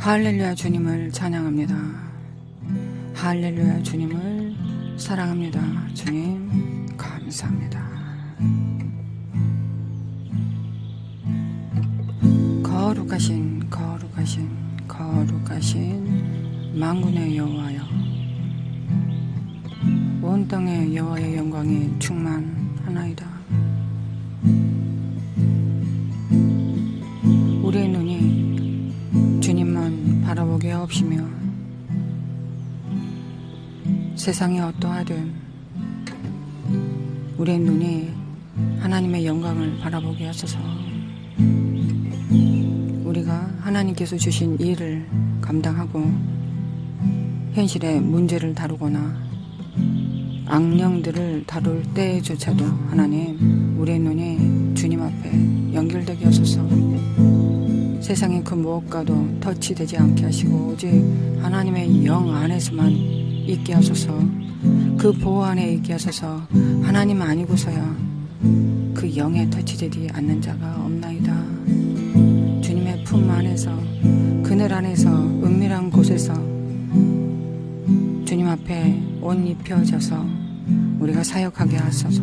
할렐루야, 주님을 찬양합니다. 할렐루야, 주님을 사랑합니다. 주님 감사합니다. 거룩하신 만군의 여호와여, 온 땅에 여호와의 영광이 충만하나이다. 우리의 눈이 주님만 바라보게 하옵시며 세상이 어떠하든 우리의 눈이 하나님의 영광을 바라보게 하소서. 우리가 하나님께서 주신 일을 감당하고 현실의 문제를 다루거나 악령들을 다룰 때조차도 하나님, 우리의 눈이 주님 앞에 연결되게 하소서. 세상의 그 무엇과도 터치되지 않게 하시고 오직 하나님의 영 안에서만 있게 하소서. 그 보호 안에 있게 하소서. 하나님 아니고서야 그 영에 터치되지 않는 자가 없나이다. 주님의 품 안에서, 그늘 안에서, 은밀한 곳에서 주님 앞에 옷 입혀져서 우리가 사역하게 하소서.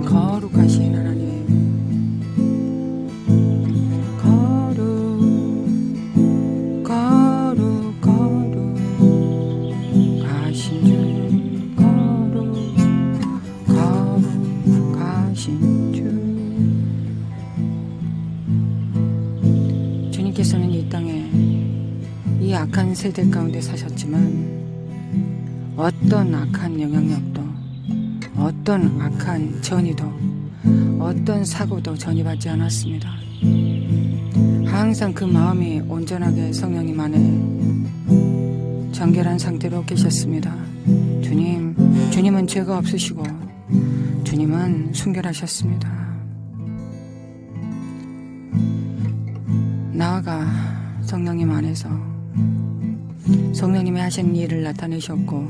거룩하신 하나님, 거룩하신 주, 주님께서는 이 땅에 이 악한 세대 가운데 사셨지만 어떤 악한 영향력도, 어떤 악한 전이도, 어떤 사고도 전이받지 않았습니다. 항상 그 마음이 온전하게 성령님 안에 정결한 상태로 계셨습니다. 주님은 죄가 없으시고 주님은 순결하셨습니다. 나아가 성령님 안에서 성령님이 하신 일을 나타내셨고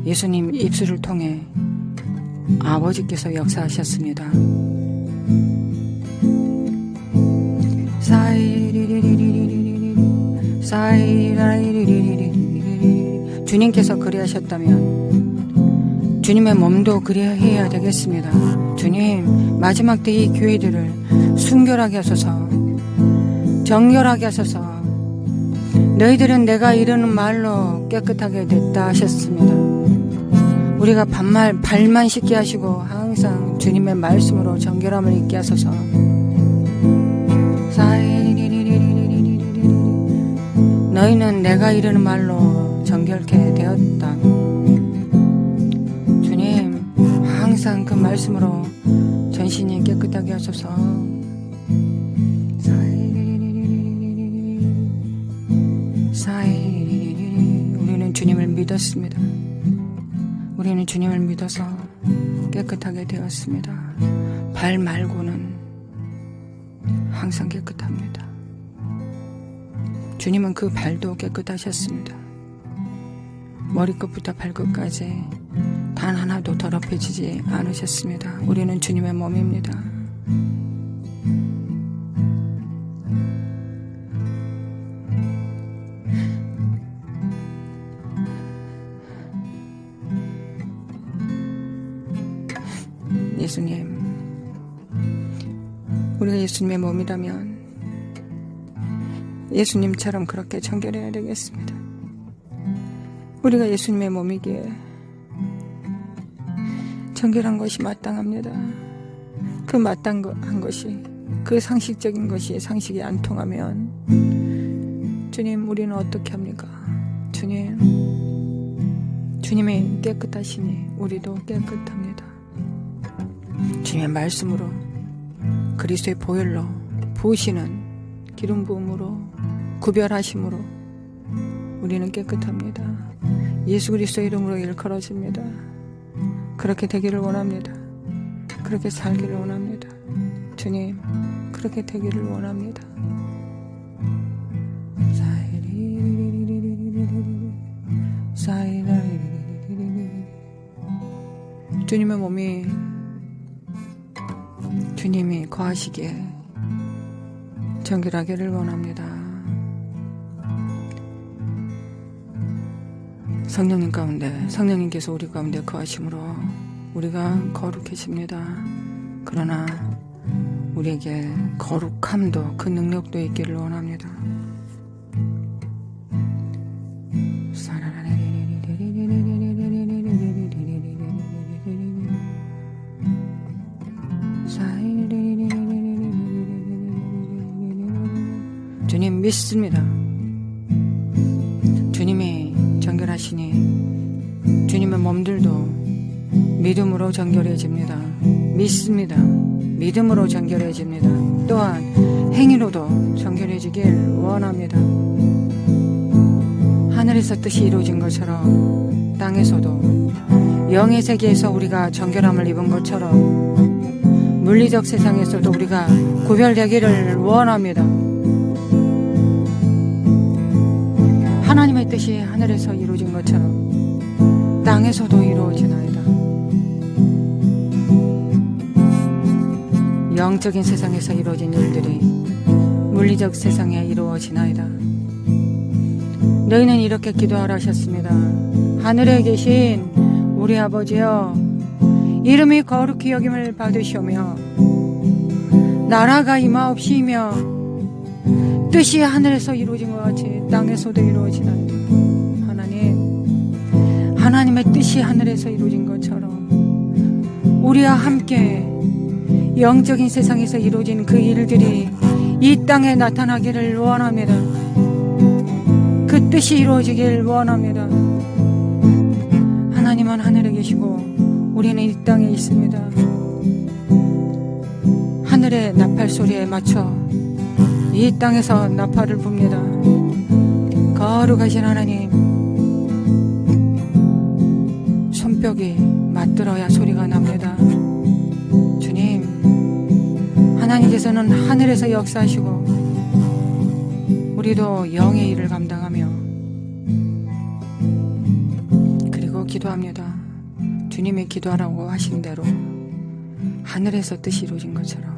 예수님 입술을 통해 아버지께서 역사하셨습니다. 주님께서 그리하셨다면 주님의 몸도 그리해야 되겠습니다. 주님, 마지막 때 이 교회들을 순결하게 하소서, 정결하게 하소서. 너희들은 내가 이르는 말로 깨끗하게 됐다 하셨습니다. 우리가 발만 씻게 하시고 항상 주님의 말씀으로 정결함을 있게 하소서. 너희는 내가 이르는 말로 정결케 되었다. 주님, 항상 그 말씀으로 전신이 깨끗하게 하소서. 우리는 주님을 믿었습니다. 우리는 주님을 믿어서 깨끗하게 되었습니다. 발 말고는 항상 깨끗합니다. 주님은 그 발도 깨끗하셨습니다. 머리끝부터 발끝까지 단 하나도 더럽혀지지 않으셨습니다. 우리는 주님의 몸입니다. 예수님, 우리가 예수님의 몸이라면 예수님처럼 그렇게 정결해야 되겠습니다. 우리가 예수님의 몸이기에 정결한 것이 마땅합니다. 그 마땅한 것이, 그 상식적인 것이 상식이 안 통하면 주님, 우리는 어떻게 합니까? 주님이 깨끗하시니 우리도 깨끗합니다. 주님의 말씀으로, 그리스도의 보혈로, 부으시는 기름 부음으로, 구별하심으로 우리는 깨끗합니다. 예수 그리스도의 이름으로 일컬어집니다. 그렇게 되기를 원합니다. 그렇게 살기를 원합니다. 주님, 그렇게 되기를 원합니다. 사이리 주님의 몸이 주님이 거하시기에 정결하기를 원합니다. 성령님 가운데, 성령님께서 우리 가운데 거하심으로 우리가 거룩해집니다. 그러나 우리에게 거룩함도 그 능력도 있기를 원합니다. 주님 믿습니다. 주님이 정결하시니 주님의 몸들도 믿음으로 정결해집니다. 믿습니다. 믿음으로 정결해집니다. 또한 행위로도 정결해지길 원합니다. 하늘에서 뜻이 이루어진 것처럼 땅에서도 영의 세계에서 우리가 정결함을 입은 것처럼 물리적 세상에서도 우리가 구별되기를 원합니다. 하나님의 뜻이 하늘에서 이루어진 것처럼 땅에서도 이루어지나이다. 영적인 세상에서 이루어진 일들이 물리적 세상에 이루어지나이다. 너희는 이렇게 기도하라 하셨습니다. 하늘에 계신 우리 아버지여, 이름이 거룩히 여김을 받으시오며 나라가 임하옵시며 뜻이 하늘에서 이루어진 것 같이 땅에서도 이루어지나이다. 하나님의 뜻이 하늘에서 이루어진 것처럼 우리와 함께 영적인 세상에서 이루어진 그 일들이 이 땅에 나타나기를 원합니다. 그 뜻이 이루어지길 원합니다. 하나님은 하늘에 계시고 우리는 이 땅에 있습니다. 하늘의 나팔 소리에 맞춰 이 땅에서 나팔을 붑니다. 거룩하신 하나님, 손뼉이 맞들어야 소리가 납니다. 주님, 하나님께서는 하늘에서 역사하시고 우리도 영의 일을 감당하며 그리고 기도합니다. 주님이 기도하라고 하신 대로 하늘에서 뜻이 이루어진 것처럼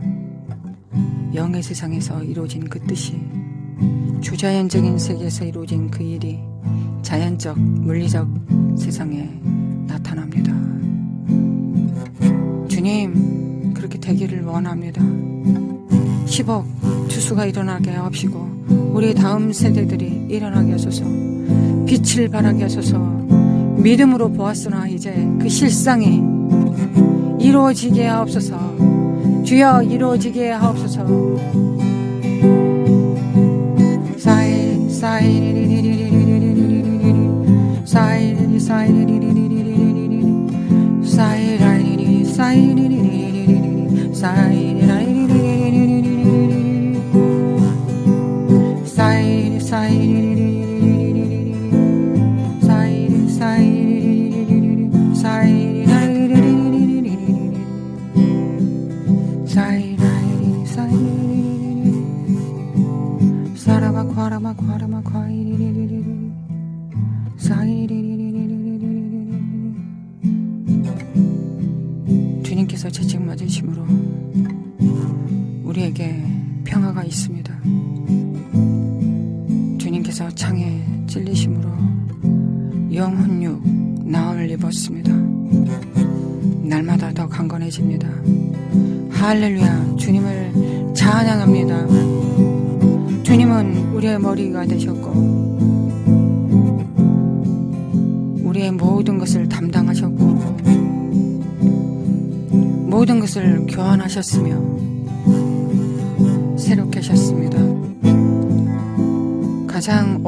영의 세상에서 이루어진 그 뜻이 주자연적인 세계에서 이루어진 그 일이 자연적, 물리적 세상에 나타납니다. 주님, 그렇게 되기를 원합니다. 10억 주수가 일어나게 하옵시고 우리 다음 세대들이 일어나게 하소서. 빛을 발하게 하소서. 믿음으로 보았으나 이제 그 실상이 이루어지게 하옵소서. 주여, 이루어지게 하옵소서. 사이 사이리리리리리리리리리리리 사이리리 사이리리리리리리리리 사이라이리리 사이리리리리리리 사이라이리리리리리리리 사이리 사이리리리리리리리 사이리 사이리리리리리 사이라이리리리리리리 사이라이리 사이리리리리 사라마 과라마 과라마 과이리리리리리 사이리리리리리리리. 주님께서 채찍 맞으심으로 우리에게 평화가 있습니다. 주님께서 창에 찔리심으로 영혼육 나음을 입었습니다. 날마다 더 강건해집니다. 할렐루야. 주님을 찬양합니다. 주님은 우리의 머리가 되셨고 우리의 모든 것을 담당하셨고 모든 것을 교환하셨으며 새롭게 하셨습니다. 가장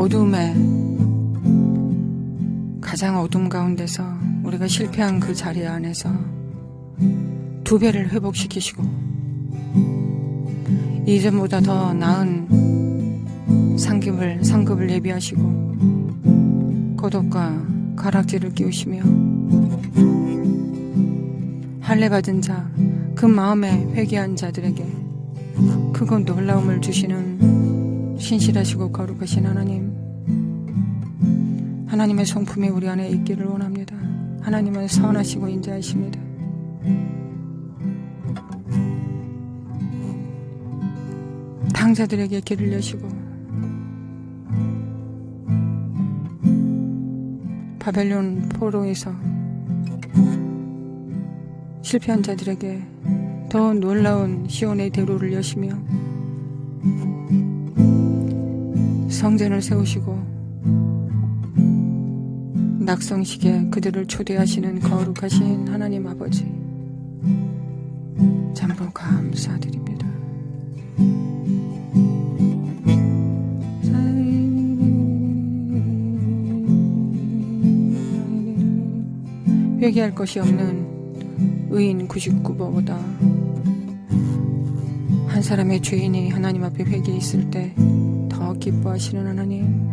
어둠 가운데서 우리가 실패한 그 자리 안에서 2배를 회복시키시고 이전보다 더 나은 상급을 예비하시고 겉옷과 가락지를 끼우시며 할례 받은 자, 그 마음에 회개한 자들에게 크고 놀라움을 주시는 신실하시고 거룩하신 하나님, 하나님의 성품이 우리 안에 있기를 원합니다. 하나님은 선하시고 인자하십니다. 당자들에게 길을 여시고 바벨론 포로에서 실패한 자들에게 더 놀라운 시온의 대로를 여시며 성전을 세우시고 낙성식에 그들을 초대하시는 거룩하신 하나님 아버지, 참으로 감사드립니다. 회개할 것이 없는 의인 99보다 한 사람의 죄인이 하나님 앞에 회개했을 때 더 기뻐하시는 하나님,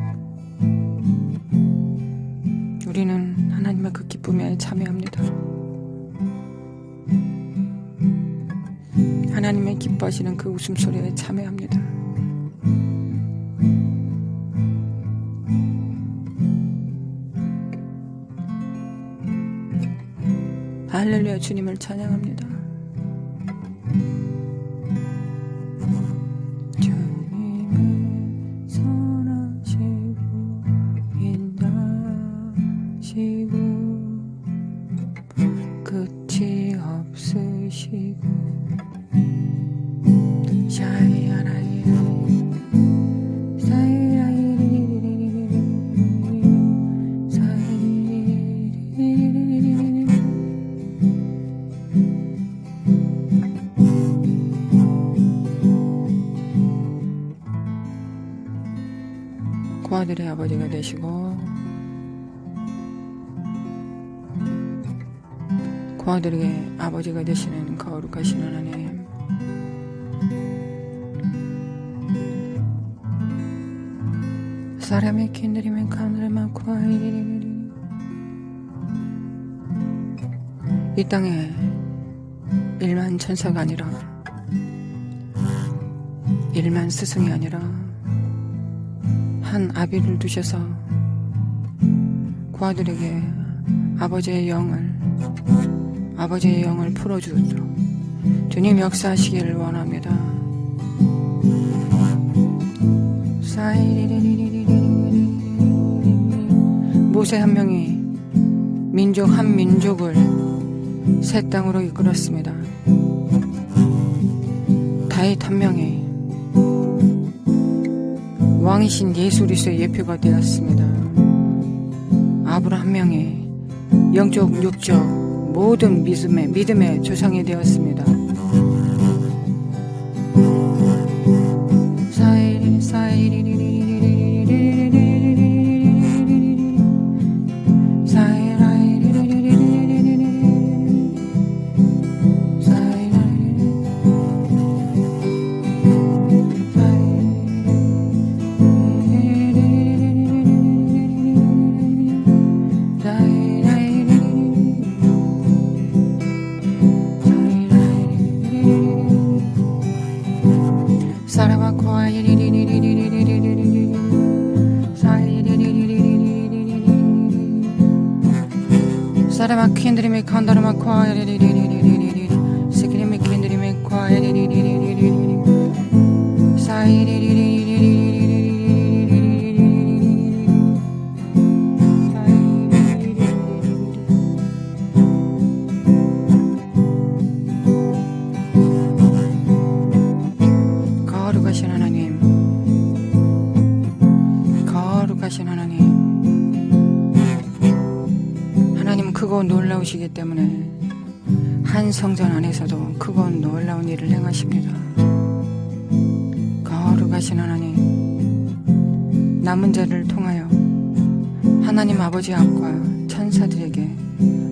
우리는 하나님의 그 기쁨에 참여합니다. 하나님의 기뻐하시는 그 웃음소리에 참여합니다. 할렐루야, 주님을 찬양합니다. 주님은 선하시고 인자하시고 끝이 없으시고 고아들의 아버지가 되시고 고아들에게 아버지가 되시는 거룩하신 하나님, 사람의 kin들이면 가늘만 고아이리리리, 이 땅에 일만 천사가 아니라 일만 스승이 아니라 한 아비를 두셔서 고아들에게 아버지의 영을 풀어주도록 주님 역사하시기를 원합니다. 모세 한 명이 민족 한 민족을 새 땅으로 이끌었습니다. 다윗 한 명이 왕이신 예수 그리스도의 예표가 되었습니다. 아브라함 한 명이 영적 육적 모든 믿음의 조상이 되었습니다. 사라마 퀸드림의 컨다르마 콰이리리리리리리리 스크림의 퀸드림의 콰이리리리리리리 사이리리리리리리리리 거룩하신 하나님, 거룩하신 하나님, 하나님은 크고 놀라우시기 때문에 한 성전 안에서도 크고 놀라운 일을 행하십니다. 거룩하신 하나님, 남은 자를 통하여 하나님 아버지 앞과 천사들에게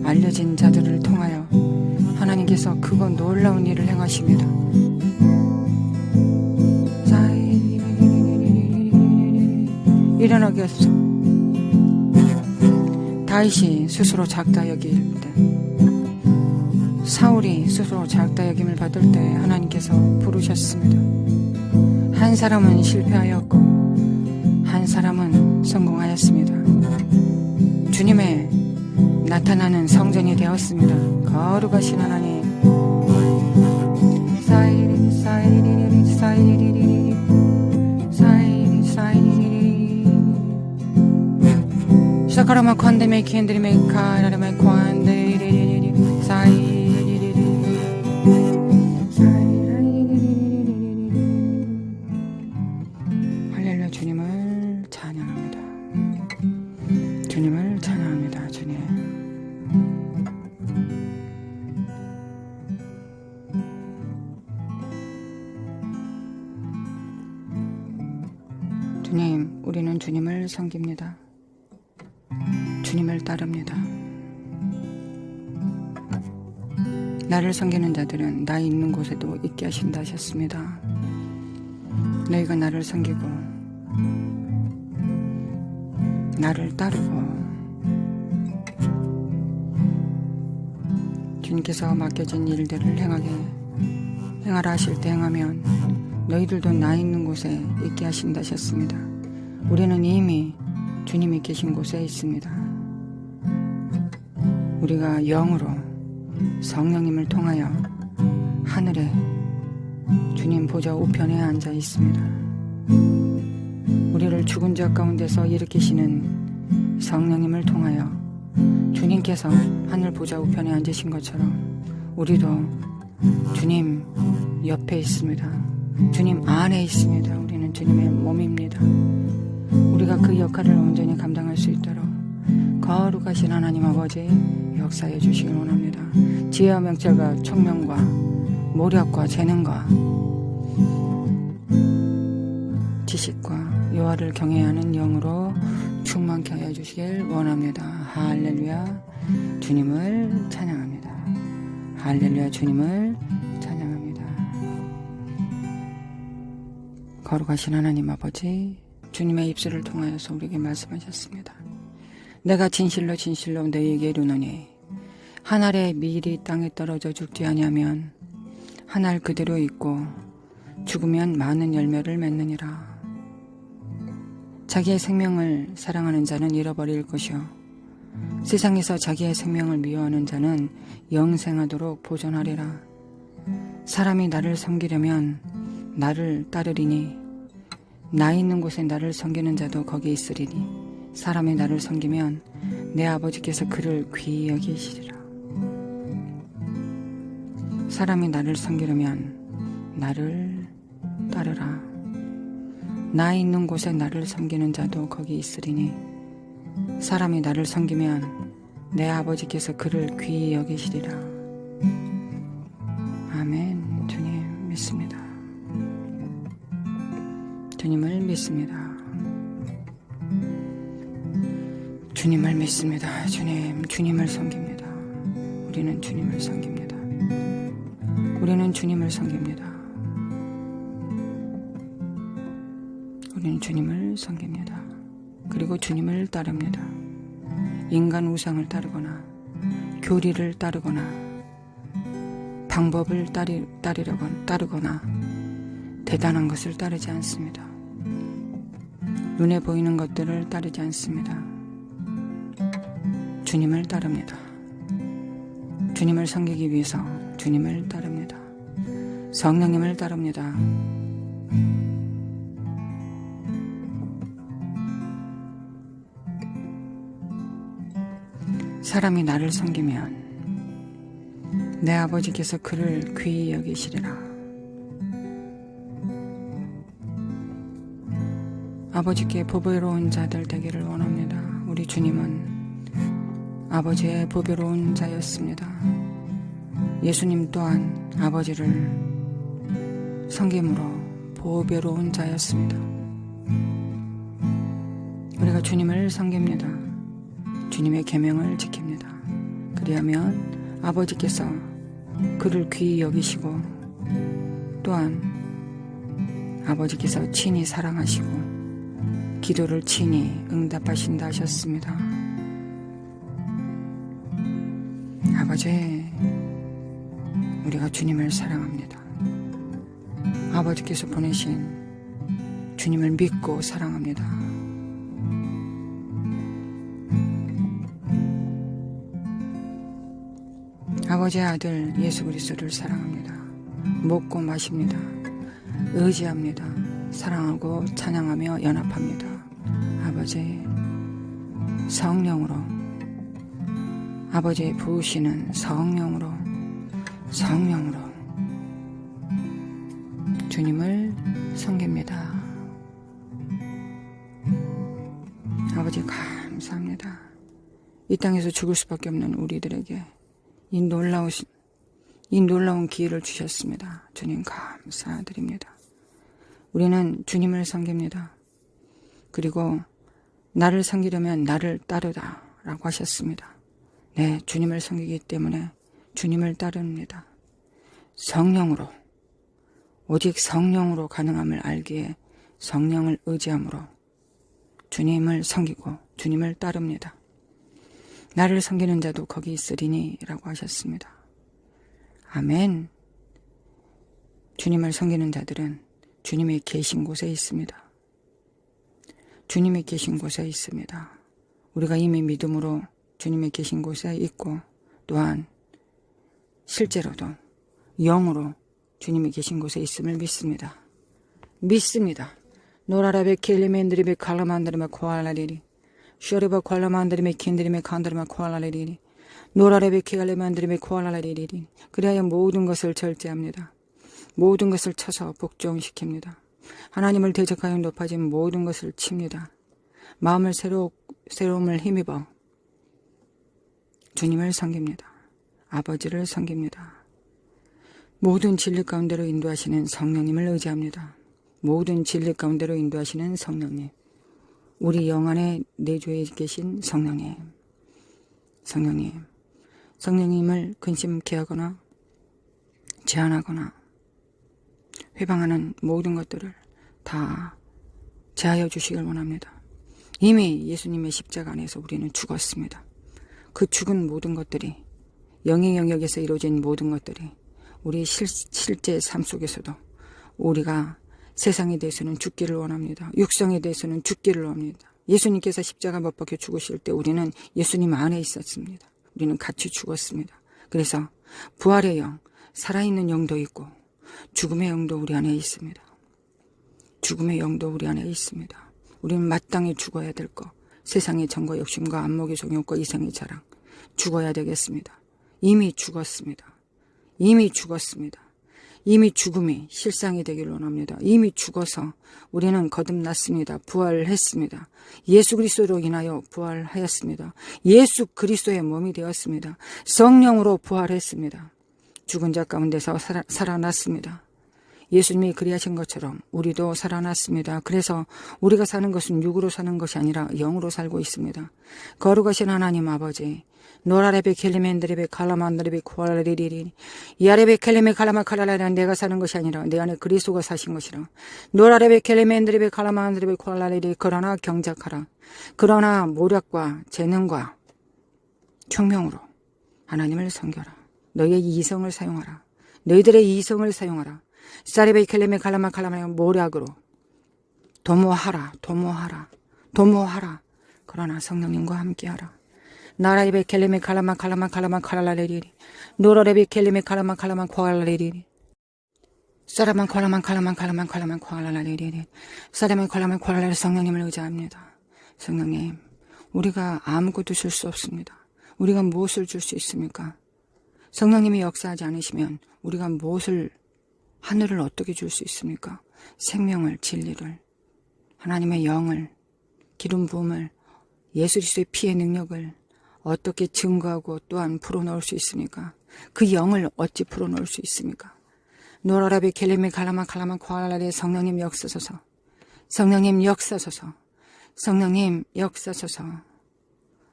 알려진 자들을 통하여 하나님께서 크고 놀라운 일을 행하십니다. 일어나게 하소서. 다윗이 스스로 작다 여길 때, 사울이 스스로 작다 여김을 받을 때 하나님께서 부르셨습니다. 한 사람은 실패하였고 한 사람은 성공하였습니다. 주님의 나타나는 성전이 되었습니다. 거룩하신 하나님. 사이리 사이리리 사이리리 사이리 사이리리 사카라마 콘데메 켄드리메 카라라메 콘데리리리 사이리리 사이리리 할렐루야. 주님을 찬양합니다. 주님을 찬양합니다. 주님. 주님, 우리는 주님을 섬깁니다. 주님을 따릅니다. 나를 섬기는 자들은 나 있는 곳에도 있게 하신다 하셨습니다. 너희가 나를 섬기고 나를 따르고 주님께서 맡겨진 일들을 행하라 하실 때 행하면 너희들도 나 있는 곳에 있게 하신다 하셨습니다. 우리는 이미 주님이 계신 곳에 있습니다. 우리가 영으로 성령님을 통하여 하늘에 주님 보좌 우편에 앉아 있습니다. 우리를 죽은 자 가운데서 일으키시는 성령님을 통하여 주님께서 하늘 보좌 우편에 앉으신 것처럼 우리도 주님 옆에 있습니다. 주님 안에 있습니다. 우리는 주님의 몸입니다. 우리가 그 역할을 온전히 감당할 수 있도록 거룩하신 하나님 아버지 역사해 주시길 원합니다. 지혜와 명철과 총명과 모략과 재능과 지식과 여호와를 경외하는 영으로 충만케 하여 주시길 원합니다. 할렐루야. 주님을 찬양합니다. 할렐루야. 주님을 찬양합니다. 거룩하신 하나님 아버지, 주님의 입술을 통하여서 우리에게 말씀하셨습니다. 내가 진실로 진실로 너희에게 이르노니 한 알의 밀이 땅에 떨어져 죽지 아니하면 한 알 그대로 있고 죽으면 많은 열매를 맺느니라. 자기의 생명을 사랑하는 자는 잃어버릴 것이요 세상에서 자기의 생명을 미워하는 자는 영생하도록 보존하리라. 사람이 나를 섬기려면 나를 따르리니 나 있는 곳에 나를 섬기는 자도 거기 있으리니 사람이 나를 섬기면 내 아버지께서 그를 귀히 여기시리라. 사람이 나를 섬기려면 나를 따르라. 나 있는 곳에 나를 섬기는 자도 거기 있으리니 사람이 나를 섬기면 내 아버지께서 그를 귀히 여기시리라. 아멘. 주님 믿습니다. 주님을 믿습니다. 주님을 믿습니다. 주님을 섬깁니다. 우리는 주님을 섬깁니다. 우리는 주님을 섬깁니다. 우리는 주님을 섬깁니다. 그리고 주님을 따릅니다. 인간 우상을 따르거나 교리를 따르거나 방법을 따르거나 대단한 것을 따르지 않습니다. 눈에 보이는 것들을 따르지 않습니다. 주님을 따릅니다. 주님을 섬기기 위해서 주님을 따릅니다. 성령님을 따릅니다. 사람이 나를 섬기면 내 아버지께서 그를 귀히 여기시리라. 아버지께 보배로운 자들 되기를 원합니다. 우리 주님은 아버지의 보배로운 자였습니다. 예수님 또한 아버지를 섬김으로 보배로운 자였습니다. 우리가 주님을 섬깁니다. 주님의 계명을 지킵니다. 그리하면 아버지께서 그를 귀히 여기시고 또한 아버지께서 친히 사랑하시고 기도를 친히 응답하신다 하셨습니다. 아버지, 우리가 주님을 사랑합니다. 아버지께서 보내신 주님을 믿고 사랑합니다. 아버지의 아들 예수 그리스도를 사랑합니다. 먹고 마십니다. 의지합니다. 사랑하고 찬양하며 연합합니다. 아버지 성령으로, 아버지의 부으시는 성령으로 주님을 섬깁니다. 아버지 감사합니다. 이 땅에서 죽을 수밖에 없는 우리들에게 이 놀라운 기회를 주셨습니다. 주님 감사드립니다. 우리는 주님을 섬깁니다. 그리고 나를 섬기려면 나를 따르다 라고 하셨습니다. 네, 주님을 섬기기 때문에 주님을 따릅니다. 성령으로, 오직 성령으로 가능함을 알기에 성령을 의지함으로 주님을 섬기고 주님을 따릅니다. 나를 섬기는 자도 거기 있으리니 라고 하셨습니다. 아멘. 주님을 섬기는 자들은 주님이 계신 곳에 있습니다. 주님이 계신 곳에 있습니다. 우리가 이미 믿음으로 주님이 계신 곳에 있고 또한 실제로도 영으로 주님이 계신 곳에 있음을 믿습니다. 노라라베 켈리멘드리베 칼라만드리메 코알라리리 쇼리바 콜라만드리메 킨드리메 칸드리메 코알라리리 노라라베 켈리만드리메 코알라리리. 그래야 모든 것을 절제합니다. 모든 것을 쳐서 복종시킵니다. 하나님을 대적하여 높아진 모든 것을 칩니다. 마음을 새로움을 힘입어 주님을 섬깁니다. 아버지를 섬깁니다. 모든 진리 가운데로 인도하시는 성령님을 의지합니다. 모든 진리 가운데로 인도하시는 성령님, 우리 영 안에 내주에 계신 성령님을 근심케 하거나 제한하거나 회방하는 모든 것들을 다 제하여 주시길 원합니다. 이미 예수님의 십자가 안에서 우리는 죽었습니다. 그 죽은 모든 것들이, 영의 영역에서 이루어진 모든 것들이 우리 실제 삶 속에서도 우리가 세상에 대해서는 죽기를 원합니다. 육성에 대해서는 죽기를 원합니다. 예수님께서 십자가 못 박혀 죽으실 때 우리는 예수님 안에 있었습니다. 우리는 같이 죽었습니다. 그래서 부활의 영, 살아있는 영도 있고 죽음의 영도 우리 안에 있습니다. 죽음의 영도 우리 안에 있습니다. 우리는 마땅히 죽어야 될 것, 세상의 정과 욕심과 안목의 종욕과 이생의 자랑, 죽어야 되겠습니다. 이미 죽었습니다. 이미 죽음이 실상이 되기를 원합니다. 이미 죽어서 우리는 거듭났습니다. 부활했습니다. 예수 그리스도로 인하여 부활하였습니다. 예수 그리스도의 몸이 되었습니다. 성령으로 부활했습니다. 죽은 자 가운데서 살아났습니다. 예수님이 그리하신 것처럼 우리도 살아났습니다. 그래서 우리가 사는 것은 육으로 사는 것이 아니라 영으로 살고 있습니다. 거룩하신 하나님 아버지, 노라레베 켈리멘드레베 칼라만드레베 코알리리리 야레베 켈리메 칼라마 칼라라는 내가 사는 것이 아니라 내 안에 그리스도가 사신 것이라. 노라레베 켈리멘드레베 칼라만드레베 코알리리. 그러나 경작하라. 그러나 모략과 재능과 총명으로 하나님을 섬겨라. 너희의 이성을 사용하라. 너희들의 이성을 사용하라. 사리베 켈레메 칼라마 칼라마 모략으로 도모하라. 그러나 성령님과 함께하라. 나라이베 켈레메 칼라마 칼라라레리 노라레베 켈레메 칼라마 코알라레리 사라만 칼라만 코알라레리 사라만 칼라만 코알라레. 성령님을 의지합니다. 성령님, 우리가 아무것도 줄 수 없습니다. 우리가 무엇을 줄 수 있습니까? 성령님이 역사하지 않으시면 우리가 하늘을 어떻게 줄 수 있습니까? 생명을, 진리를, 하나님의 영을, 기름 부음을, 예수 그리스도의 피의 능력을 어떻게 증거하고 또한 풀어놓을 수 있습니까? 그 영을 어찌 풀어놓을 수 있습니까? 노라라베 켈레메 칼라마 코알라레. 성령님 역사소서.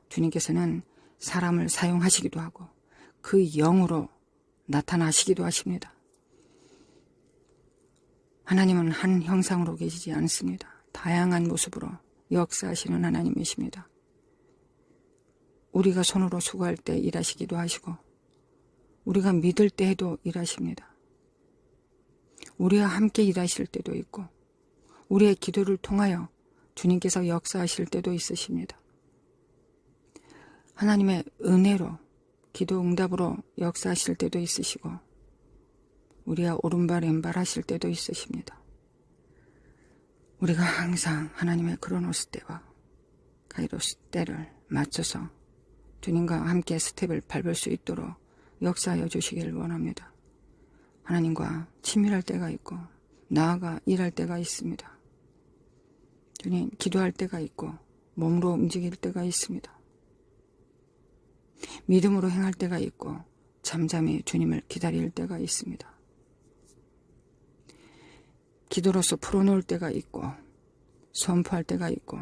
주님께서는 사람을 사용하시기도 하고 그 영으로 나타나시기도 하십니다. 하나님은 한 형상으로 계시지 않습니다. 다양한 모습으로 역사하시는 하나님이십니다. 우리가 손으로 수고할 때 일하시기도 하시고 우리가 믿을 때에도 일하십니다. 우리와 함께 일하실 때도 있고 우리의 기도를 통하여 주님께서 역사하실 때도 있으십니다. 하나님의 은혜로 기도 응답으로 역사하실 때도 있으시고 우리가 오른발 왼발 하실 때도 있으십니다. 우리가 항상 하나님의 크로노스 때와 카이로스 때를 맞춰서 주님과 함께 스텝을 밟을 수 있도록 역사하여 주시길 원합니다. 하나님과 친밀할 때가 있고 나아가 일할 때가 있습니다. 주님, 기도할 때가 있고 몸으로 움직일 때가 있습니다. 믿음으로 행할 때가 있고 잠잠히 주님을 기다릴 때가 있습니다. 기도로서 풀어놓을 때가 있고 선포할 때가 있고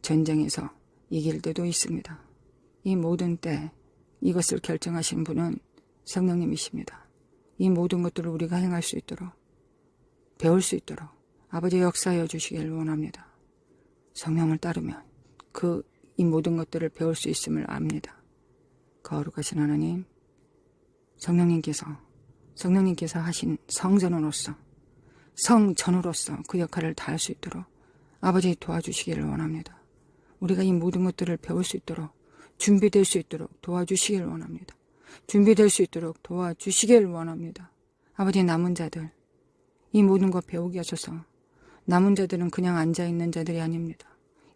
전쟁에서 이길 때도 있습니다. 이 모든 때 이것을 결정하신 분은 성령님이십니다. 이 모든 것들을 우리가 행할 수 있도록 배울 수 있도록 아버지 역사하여 주시길 원합니다. 성령을 따르면 이 모든 것들을 배울 수 있음을 압니다. 거룩하신 하나님, 성령님께서 하신 성전으로서 그 역할을 다할 수 있도록 아버지 도와주시기를 원합니다. 우리가 이 모든 것들을 배울 수 있도록 준비될 수 있도록 도와주시길 원합니다. 준비될 수 있도록 도와주시길 원합니다. 아버지, 남은 자들 이 모든 것 배우게 하소서. 남은 자들은 그냥 앉아있는 자들이 아닙니다.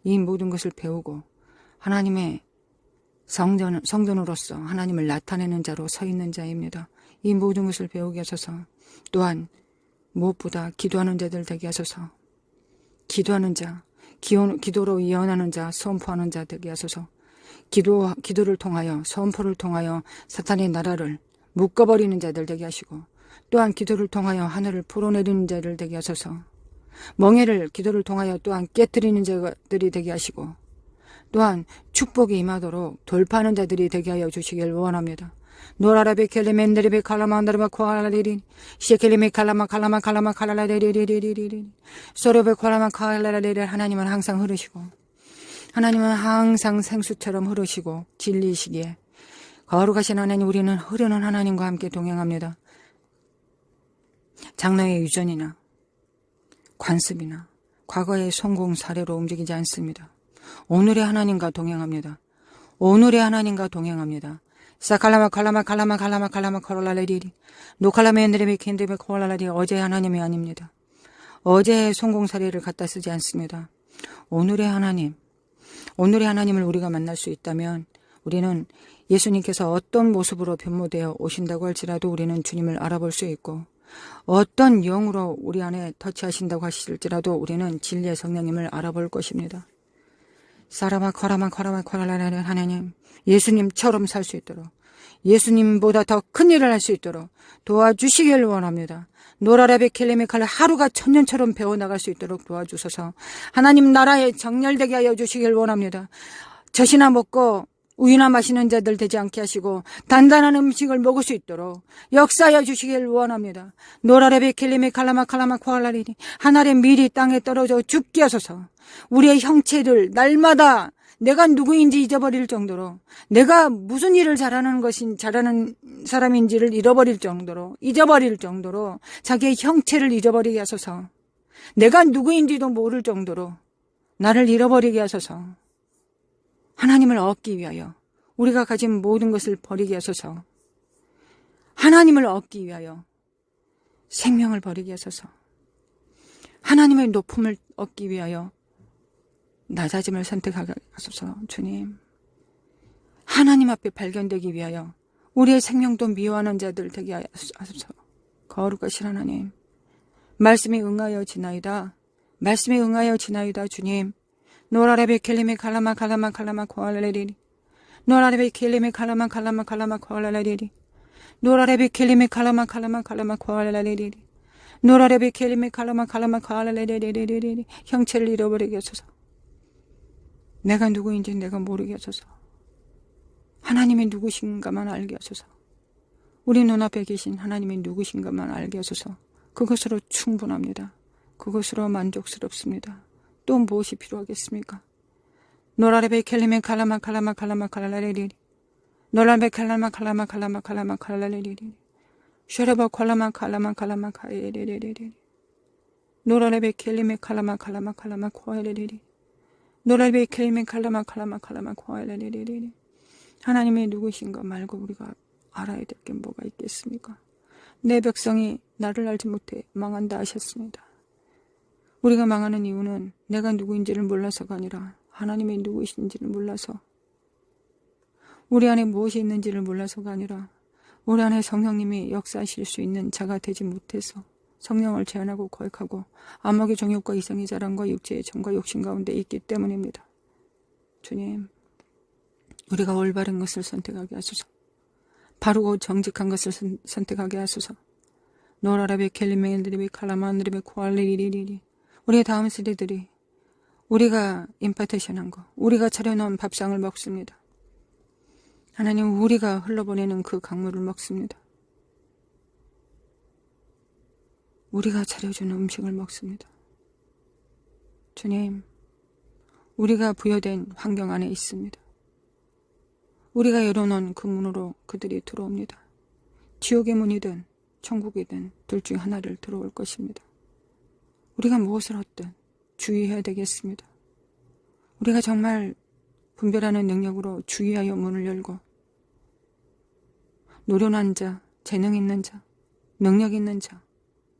이 모든 것을 배우고 하나님의 성전으로서 하나님을 나타내는 자로 서 있는 자입니다. 이 모든 것을 배우게 하소서. 또한 무엇보다 기도하는 자들 되게 하소서. 기도하는 자, 기도로 예언하는 자, 선포하는 자 되게 하소서. 기도를 통하여 선포를 통하여 사탄의 나라를 묶어버리는 자들 되게 하시고 또한 기도를 통하여 하늘을 풀어내리는 자들 되게 하소서. 멍에를 기도를 통하여 또한 깨뜨리는 자들이 되게 하시고 또한 축복이 임하도록 돌파하는 자들이 되게 하여 주시길 원합니다. 노라라베 켈레멘데레베 칼라만다르바 코알라리리 시켈레메 칼라마 칼라라리리리리리리 소르베 코라마 칼라라리리. 하나님은 항상 흐르시고 하나님은 항상 생수처럼 흐르시고 진리시기에 거룩하신 하나님, 우리는 흐르는 하나님과 함께 동행합니다. 장로의 유전이나 관습이나 과거의 성공 사례로 움직이지 않습니다. 오늘의 하나님과 동행합니다. 오늘의 하나님과 동행합니다. 사칼라마 칼라마 콜라라리리 노칼라메 엔드레베 켄드베 콜라라리. 어제의 하나님이 아닙니다. 어제의 성공 사례를 갖다 쓰지 않습니다. 오늘의 하나님을 우리가 만날 수 있다면 우리는 예수님께서 어떤 모습으로 변모되어 오신다고 할지라도 우리는 주님을 알아볼 수 있고 어떤 영으로 우리 안에 터치하신다고 하실지라도 우리는 진리의 성령님을 알아볼 것입니다. 사라마 코라라라라라. 하나님, 예수님처럼 살 수 있도록 예수님보다 더 큰 일을 할 수 있도록 도와주시길 원합니다. 노라라베 켈레메칼 하루가 천년처럼 배워나갈 수 있도록 도와주셔서 하나님 나라에 정렬되게 하여 주시길 원합니다. 젖이나 먹고 우유나 마시는 자들 되지 않게 하시고 단단한 음식을 먹을 수 있도록 역사하여 주시길 원합니다. 노라레베 켈레메 칼라마 코알라리니. 하늘의 밀이 땅에 떨어져 죽게 하소서. 우리의 형체를 날마다 내가 누구인지 잊어버릴 정도로 내가 무슨 일을 잘하는 사람인지를 잊어버릴 정도로 자기의 형체를 잊어버리게 하소서. 내가 누구인지도 모를 정도로 나를 잃어버리게 하소서. 하나님을 얻기 위하여 우리가 가진 모든 것을 버리게 하소서. 하나님을 얻기 위하여 생명을 버리게 하소서. 하나님의 높음을 얻기 위하여 낮아짐을 선택하게 하소서. 주님, 하나님 앞에 발견되기 위하여 우리의 생명도 미워하는 자들 되게 하소서. 거룩하신 하나님, 말씀에 응하여 지나이다. 주님. 노라레베 켈레메 칼라마 코알라리리. 노라레베 켈레메 칼라마 코알라리리. 노라레베 켈레메 칼라마 코알라리리. 노라레베 켈레메 칼라마 코알라리리. 형체를 잃어버리게 하소서. 내가 누구인지 내가 모르게 하소서. 하나님이 누구신가만 알게 하소서. 우리 눈앞에 계신 하나님이 누구신가만 알게 하소서. 그것으로 충분합니다. 그것으로 만족스럽습니다. 또 무엇이 필요하겠습니까? 노라레베 켈레메 칼라마 칼라라리리. 노라레베 칼라마 칼라라리리. 셔레바 칼라마 카에레레레리. 노라레베 켈레메 칼라마 코에레레리. 노라레베 켈레메 칼라마 코에레레리. 하나님이 누구신가 말고 우리가 알아야 될 게 뭐가 있겠습니까? 내 백성이 나를 알지 못해 망한다 하셨습니다. 우리가 망하는 이유는 내가 누구인지를 몰라서가 아니라 하나님이 누구이신지를 몰라서, 우리 안에 무엇이 있는지를 몰라서가 아니라 우리 안에 성령님이 역사하실 수 있는 자가 되지 못해서 성령을 제한하고 거역하고 암흑의 정욕과 이성의 자랑과 육체의 정과 욕심 가운데 있기 때문입니다. 주님, 우리가 올바른 것을 선택하게 하소서. 바르고 정직한 것을 선택하게 하소서. 노라라베 켈리메일드리베 칼라만드리베 코알리리리리, 우리의 다음 세대들이 우리가 임파테이션한 거, 우리가 차려놓은 밥상을 먹습니다. 하나님, 우리가 흘러보내는 그 강물을 먹습니다. 우리가 차려주는 음식을 먹습니다. 주님, 우리가 부여된 환경 안에 있습니다. 우리가 열어놓은 그 문으로 그들이 들어옵니다. 지옥의 문이든 천국이든 둘 중 하나를 들어올 것입니다. 우리가 무엇을 얻든 주의해야 되겠습니다. 우리가 정말 분별하는 능력으로 주의하여 문을 열고 노련한 자, 재능 있는 자, 능력 있는 자,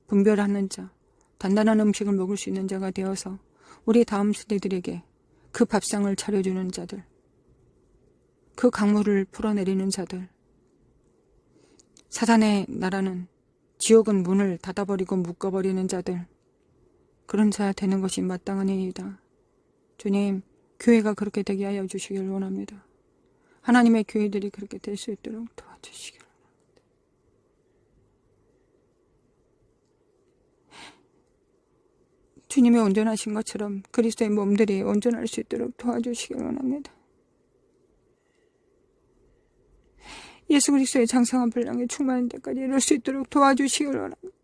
분별하는 자, 단단한 음식을 먹을 수 있는 자가 되어서 우리 다음 세대들에게 그 밥상을 차려주는 자들, 그 강물을 풀어내리는 자들, 사단의 나라는, 지옥은 문을 닫아버리고 묶어버리는 자들, 그런 자 되는 것이 마땅하니이다. 주님, 교회가 그렇게 되게 하여 주시길 원합니다. 하나님의 교회들이 그렇게 될 수 있도록 도와주시길 원합니다. 주님이 온전하신 것처럼 그리스도의 몸들이 온전할 수 있도록 도와주시길 원합니다. 예수 그리스도의 장성한 분량에 충만한 데까지 이룰 수 있도록 도와주시길 원합니다.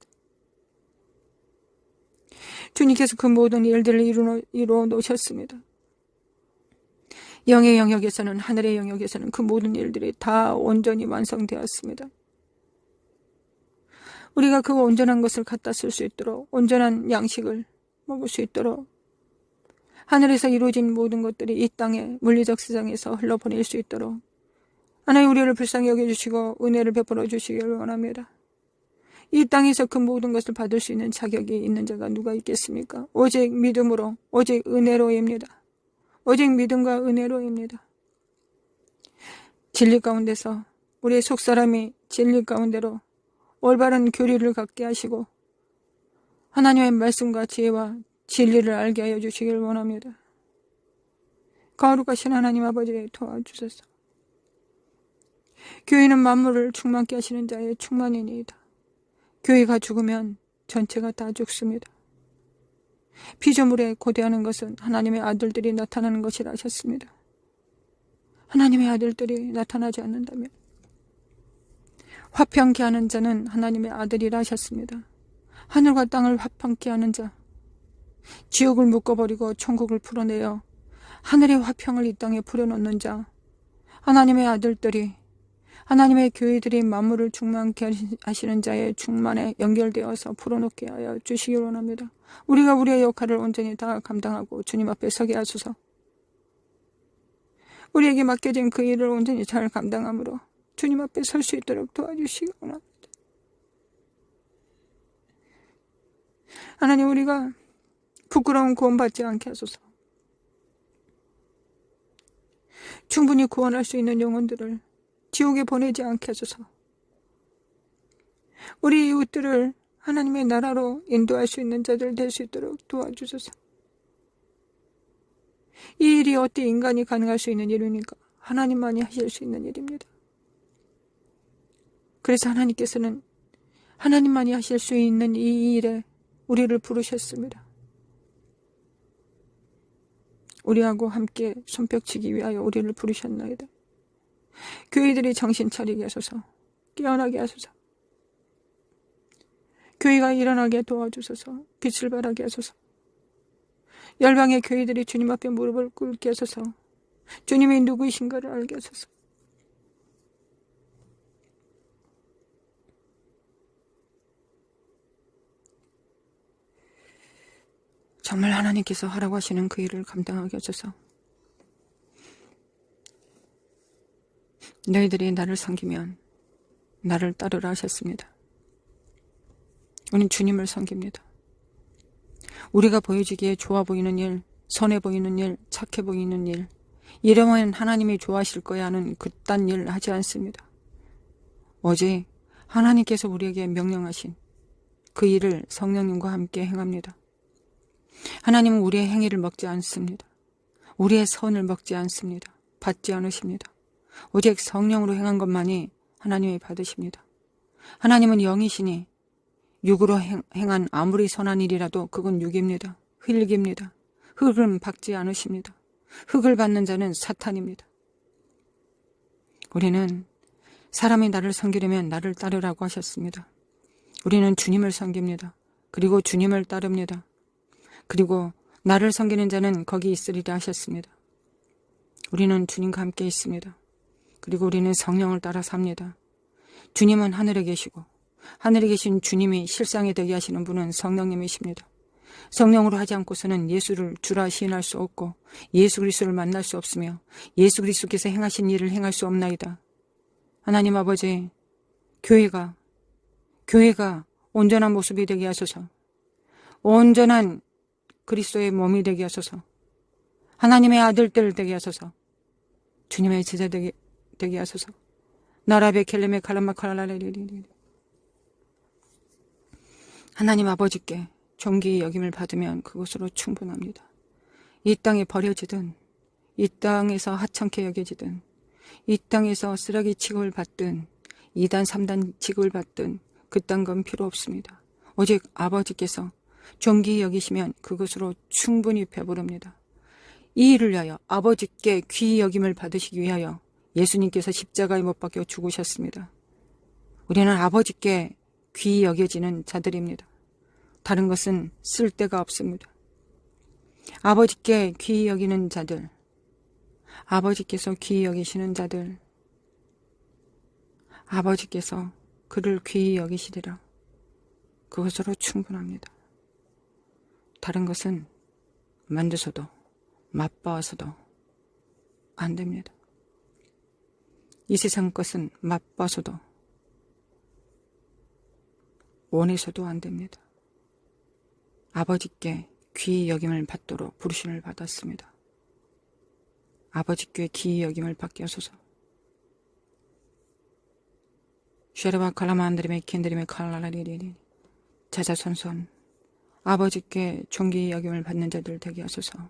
주님께서 그 모든 일들을 이루어 놓으셨습니다. 영의 영역에서는, 하늘의 영역에서는 그 모든 일들이 다 온전히 완성되었습니다. 우리가 그 온전한 것을 갖다 쓸 수 있도록, 온전한 양식을 먹을 수 있도록, 하늘에서 이루어진 모든 것들이 이 땅의 물리적 세상에서 흘러보낼 수 있도록 하나님, 우리를 불쌍히 여겨주시고 은혜를 베풀어 주시길 원합니다. 이 땅에서 그 모든 것을 받을 수 있는 자격이 있는 자가 누가 있겠습니까? 오직 믿음으로, 오직 은혜로입니다. 오직 믿음과 은혜로입니다. 진리 가운데서 우리의 속사람이 진리 가운데로 올바른 교리를 갖게 하시고 하나님의 말씀과 지혜와 진리를 알게 하여 주시길 원합니다. 거룩하신 하나님 아버지, 도와주소서. 교회는 만물을 충만케 하시는 자의 충만이니이다. 교회가 죽으면 전체가 다 죽습니다. 피조물에 고대하는 것은 하나님의 아들들이 나타나는 것이라 하셨습니다. 하나님의 아들들이 나타나지 않는다면 화평케 하는 자는 하나님의 아들이라 하셨습니다. 하늘과 땅을 화평케 하는 자, 지옥을 묶어버리고 천국을 풀어내어 하늘의 화평을 이 땅에 풀어놓는 자, 하나님의 아들들이, 하나님의 교회들이 만물을 충만케 하시는 자의 충만에 연결되어서 풀어놓게 하여 주시기 원합니다. 우리가 우리의 역할을 온전히 다 감당하고 주님 앞에 서게 하소서. 우리에게 맡겨진 그 일을 온전히 잘 감당함으로 주님 앞에 설 수 있도록 도와주시기 원합니다. 하나님, 우리가 부끄러운 구원받지 않게 하소서. 충분히 구원할 수 있는 영혼들을 지옥에 보내지 않게 하소서. 우리 이웃들을 하나님의 나라로 인도할 수 있는 자들 될 수 있도록 도와주소서. 이 일이 어떻게 인간이 가능할 수 있는 일입니까? 하나님만이 하실 수 있는 일입니다. 그래서 하나님께서는 하나님만이 하실 수 있는 이 일에 우리를 부르셨습니다. 우리하고 함께 손뼉치기 위하여 우리를 부르셨나이다. 교회들이 정신 차리게 하소서. 깨어나게 하소서. 교회가 일어나게 도와주소서. 빛을 발하게 하소서. 열방의 교회들이 주님 앞에 무릎을 꿇게 하소서. 주님이 누구이신가를 알게 하소서. 정말 하나님께서 하라고 하시는 그 일을 감당하게 하소서. 너희들이 나를 섬기면 나를 따르라 하셨습니다. 우리는 주님을 섬깁니다. 우리가 보여지기에 좋아 보이는 일, 선해 보이는 일, 착해 보이는 일, 이러면 하나님이 좋아하실 거야 하는 그딴 일 하지 않습니다. 오직 하나님께서 우리에게 명령하신 그 일을 성령님과 함께 행합니다. 하나님은 우리의 행위를 먹지 않습니다. 우리의 선을 먹지 않습니다. 받지 않으십니다. 오직 성령으로 행한 것만이 하나님이 받으십니다. 하나님은 영이시니 육으로 행한 아무리 선한 일이라도 그건 육입니다. 흙입니다. 흙은 받지 않으십니다. 흙을 받는 자는 사탄입니다. 우리는 사람이 나를 섬기려면 나를 따르라고 하셨습니다. 우리는 주님을 섬깁니다. 그리고 주님을 따릅니다. 그리고 나를 섬기는 자는 거기 있으리라 하셨습니다. 우리는 주님과 함께 있습니다. 그리고 우리는 성령을 따라 삽니다. 주님은 하늘에 계시고 하늘에 계신 주님이 실상이 되게 하시는 분은 성령님이십니다. 성령으로 하지 않고서는 예수를 주라 시인할 수 없고 예수 그리스도를 만날 수 없으며 예수 그리스도께서 행하신 일을 행할 수 없나이다. 하나님 아버지, 교회가 온전한 모습이 되게 하소서. 온전한 그리스도의 몸이 되게 하소서. 하나님의 아들들 되게 하소서. 주님의 제자 되게 하소서. 나라베 켈레메 칼라마 칼라레리리리. 하나님 아버지께 존귀의 여김을 받으면 그것으로 충분합니다. 이 땅에 버려지든 이 땅에서 하찮게 여겨지든 이 땅에서 쓰레기 취급을 받든 2단 3단 취급을 받든 그딴 건 필요 없습니다. 오직 아버지께서 존귀히 여기시면 그것으로 충분히 배부릅니다. 이 일을 위하여 아버지께 귀히 여김을 받으시기 위하여 예수님께서 십자가에 못 박혀 죽으셨습니다. 우리는 아버지께 귀히 여겨지는 자들입니다. 다른 것은 쓸데가 없습니다. 아버지께 귀히 여기는 자들, 아버지께서 귀히 여기시는 자들, 아버지께서 그를 귀히 여기시리라. 그것으로 충분합니다. 다른 것은 만드서도 맛봐서도 안 됩니다. 이 세상 것은 맛봐서도 원해서도 안 됩니다. 아버지께 귀히 여김을 받도록 부르심을 받았습니다. 아버지께 귀히 여김을 받게 하소서. 쉐르바 칼라만드리메 켄드리메 칼라라리리리. 자자손손 아버지께 존귀히 여김을 받는 자들 되게 하소서.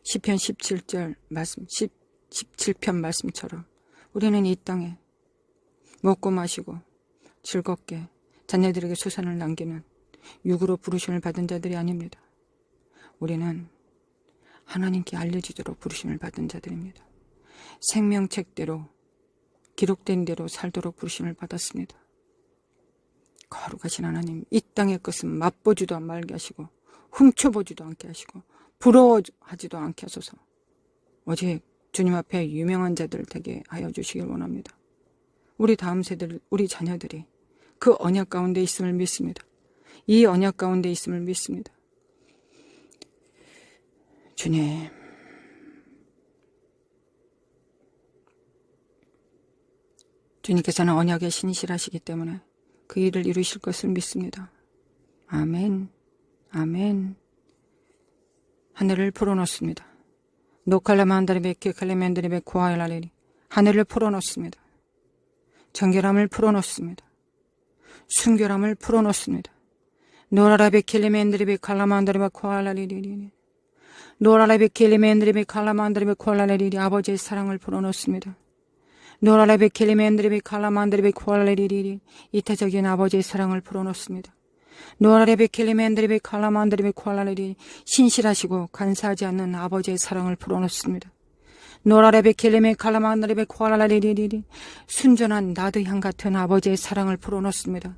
시편 17절 말씀 17편 말씀처럼 우리는 이 땅에 먹고 마시고 즐겁게 자녀들에게 수산을 남기는 육으로 부르심을 받은 자들이 아닙니다. 우리는 하나님께 알려지도록 부르심을 받은 자들입니다. 생명책대로 기록된 대로 살도록 부르심을 받았습니다. 거룩하신 하나님, 이 땅의 것은 맛보지도 말게 하시고 훔쳐보지도 않게 하시고 부러워하지도 않게 하소서. 오직 주님 앞에 유명한 자들 되게 하여 주시길 원합니다. 우리 다음 세대, 우리 자녀들이 그 언약 가운데 있음을 믿습니다. 이 언약 가운데 있음을 믿습니다. 주님, 주님께서는 언약의 신실하시기 때문에 그 일을 이루실 것을 믿습니다. 아멘, 아멘. 하늘을 풀어놓습니다. 노칼라만다리베케 칼레멘드리베 고아일라레리. 하늘을 풀어놓습니다. 정결함을 풀어놓습니다. 순결함을 풀어놓습니다. 노라라베 킬레멘드리베 칼라만다리베 고아일라레리. 노라라베 킬레멘드리베 칼라만다리베 고아일라레리. 아버지의 사랑을 풀어놓습니다. 노라라베 킬레멘드리베 칼라만다리베 고아일라레리. 이타적인 아버지의 사랑을 풀어놓습니다. 노라레베 킬레멘드리베 칼라만드리베 고알라레리. 신실하시고 간사하지 않는 아버지의 사랑을 풀어놓습니다. 노라레베 킬레메 칼라만드리베 고알라레리. 순전한 나드향 같은 아버지의 사랑을 풀어놓습니다.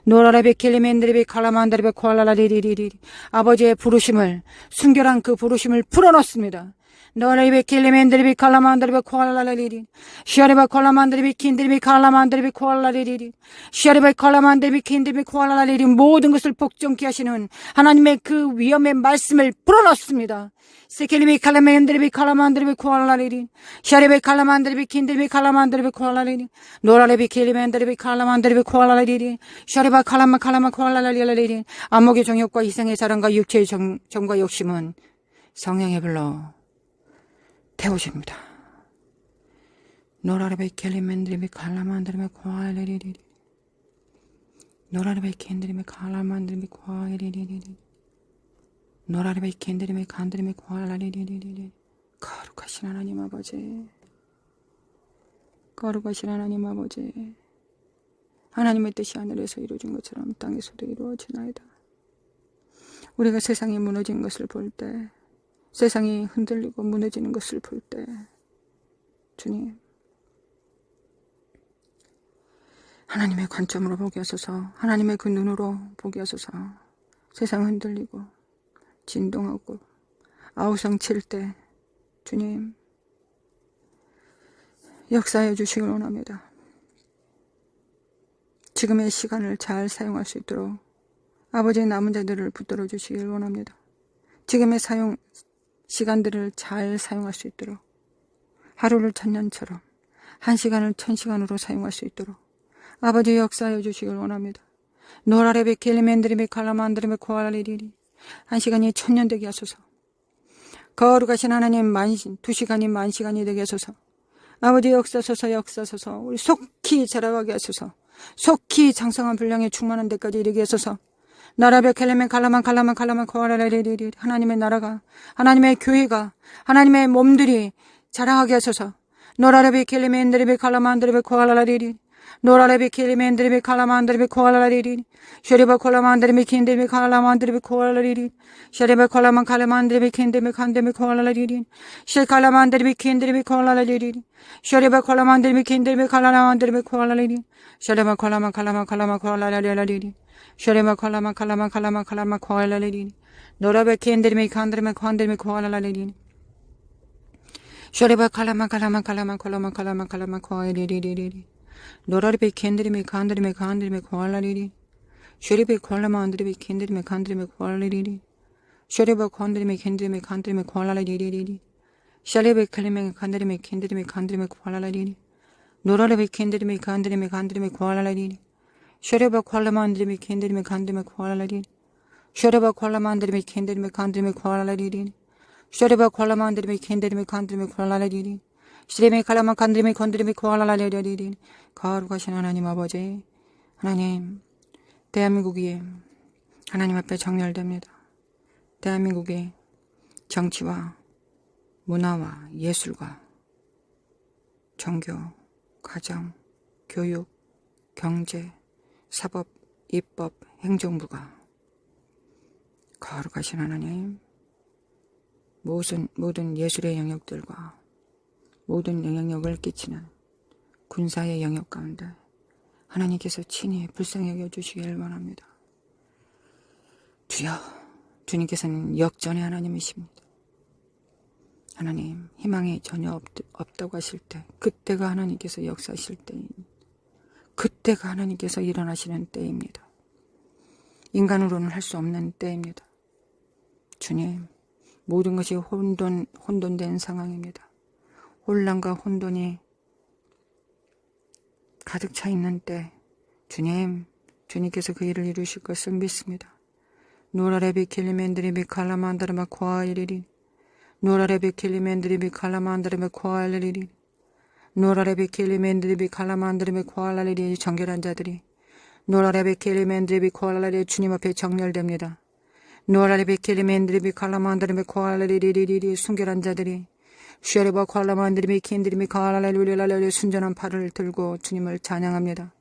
노라레베 킬레멘드리베 칼라만드리베 고알라레리. 아버지의 부르심을, 순결한 그 부르심을 풀어놓습니다. 노라리베 킬리멘드리비 칼라만드리베 코알라리리 샤리바 콜라만드리비 킨드리비 칼라만드리비 코알라리리 샤리바 콜라만드리비 킨드리비 코알라리리 모든 것을 복종케 하시는 하나님의 그 위엄의 말씀을 불어넣습니다. 세켈리비 칼라멘드리비 칼라만드리비 코알라리리 샤리베 칼라만드리비 킨드리비 칼라만드리비 코알라리리 노라리비 킬리멘드리비 칼라만드리비 코알라리리 샤리바 칼라마 코알라리리 안목의 정욕과 희생의 사랑과 육체의 정과 욕심은 성령의 불로 태우십니다. 노라르베 켈리멘드리베 칼라만드리베 코알리리리 노라르베 켄드리베 칼라만드리베 코알리리리 노라르베 켄드리베 간드리베 코알라리리리 거룩하신 하나님 아버지, 거룩하신 하나님 아버지, 하나님의 뜻이 하늘에서 이루어진 것처럼 땅에서도 이루어지나이다. 우리가 세상이 무너진 것을 볼 때, 세상이 흔들리고 무너지는 것을 볼 때, 주님, 하나님의 관점으로 보게 하소서, 하나님의 그 눈으로 보게 하소서. 세상 흔들리고 진동하고 아우성 칠 때 주님 역사해 주시길 원합니다. 지금의 시간을 잘 사용할 수 있도록 아버지의 남은 자들을 붙들어 주시길 원합니다. 지금의 시간들을 잘 사용할 수 있도록, 하루를 천년처럼, 한 시간을 1000시간으로 사용할 수 있도록 아버지 역사해 주시길 원합니다. 노라레베 켈리멘드리베 칼라만드리베 코알리리리 한 시간이 1000년 되게 하소서. 거룩하신 하나님 2시간이 10,000시간이 되게 하소서. 아버지 역사소서 우리 속히 자라가게 하소서. 속히 장성한 분량에 충만한 데까지 이르게 하소서. 나라베 켈레멘 칼라만 코알라리리리 하나님의 나라가, 하나님의 교회가, 하나님의 몸들이 자라가게 하소서. 노라레베 켈레멘드리베 칼라만드리베 코알라리리 노라레베 켈레멘드리베 칼라만드리베 코알라리리 셔리바 콜라만드리베 킨드리베 칼라만드리베 코알라리리 셔리바 콜라만 칼라만드리베 킨드리베 칸드리베 코알라리리 셔칼라만드리베 킨드리베 코알라리리 셔리바 콜라만드리베 킨드리베 칼라만드리베 코알라리리 셔리바 콜라만 코알라리리 셔리바 콜라만 코알라리리 노라베 킨드리베 칸드리베 코알라리리 셔리바 칼라만 코알라리리 노라리베 캔드리메 간드리메 코알라리리 셔리베 콜라만드리베 캔드리메 간드리메 코알라리리 셔리바 콘드리메 캔드리메 간드리메 코알라리리 셔리베 칼리메 간드리메 캔드리메 간드리메 코알라리리 노라리베 캔드리메 간드리메 코알라리리 셔리바 콜라만드리메 캔드리메 간드리메 코알라리리 셔리바 콜라만드리메 캔드리메 간드리메 코알라리리 셔리바 콜라만드리메 캔드리메 간드리메 코알라리리 시레메 칼라만 간드리메 건드리메 코알라리리 거룩하신 하나님 아버지, 하나님, 대한민국이 하나님 앞에 정렬됩니다. 대한민국의 정치와 문화와 예술과 종교, 가정, 교육, 경제, 사법, 입법, 행정부가 거룩하신 하나님, 모든 예술의 영역들과 모든 영향력을 끼치는 군사의 영역 가운데 하나님께서 친히 불쌍히 여겨주시길 원합니다. 주여, 주님께서는 역전의 하나님이십니다. 하나님, 희망이 전혀 없다고 하실 때, 그때가 하나님께서 역사하실 때인, 그때가 하나님께서 일어나시는 때입니다. 인간으로는 할 수 없는 때입니다. 주님, 모든 것이 혼돈된 상황입니다. 혼란과 혼돈이 가득 차 있는 때 주님께서 그 일을 이루실 것을 믿습니다. 노라레비 킬리멘드리비 칼라만드르마 코알리리 노라레비 킬리멘드리비 칼라만드르마 코알리리 노라레비 킬리멘드리비 칼라만드르마 코알리리 정결한 자들이 노라레비 킬리멘드리비 코알리리 주님 앞에 정렬됩니다. 노라레비 킬리멘드리비 칼라만드르마 코알리리리리 순결한 자들이 쉐리바 콜라만드리미 킨드리미 칼라레루리랄레 순전한 팔을 들고 주님을 찬양합니다.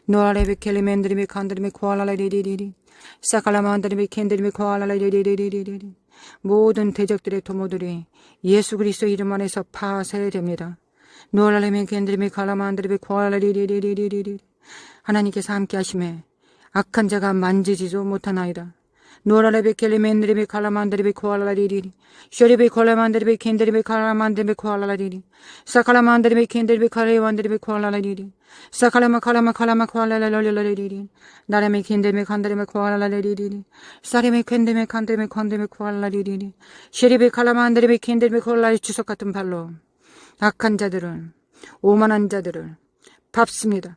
노아레비 켈리멘드리미 칸드리미 코알라레리리리 사칼라만드리미 킨드리미 코알라레리리리리 모든 대적들의 도모들이 예수 그리스도 이름 안에서 파쇄됩니다. 노아레미 킨드리미 칼라만드리미 코알라레리리리리 하나님께서 함께 하심에 악한 자가 만지지도 못하나이다. 노라레비 켈리멘드리비 칼라만드리비 코알라리리 셔리비 콜라만드리비 킨드리비 칼라만드리비 코알라리리 사칼라만드리비 킨드리비 칼리만드리비 코알라리리 사칼라마 칼라마 칼라마 코알라리리 나레미 킨드리비 칸드리비 코알라리리 사리미 킨드리비 칸드리비 칸드리비 코알라리리 셔리비 칼라만드리비 킨드리비 코알라리 주석 같은 발로 악한 자들을 오만한 자들을 밟습니다.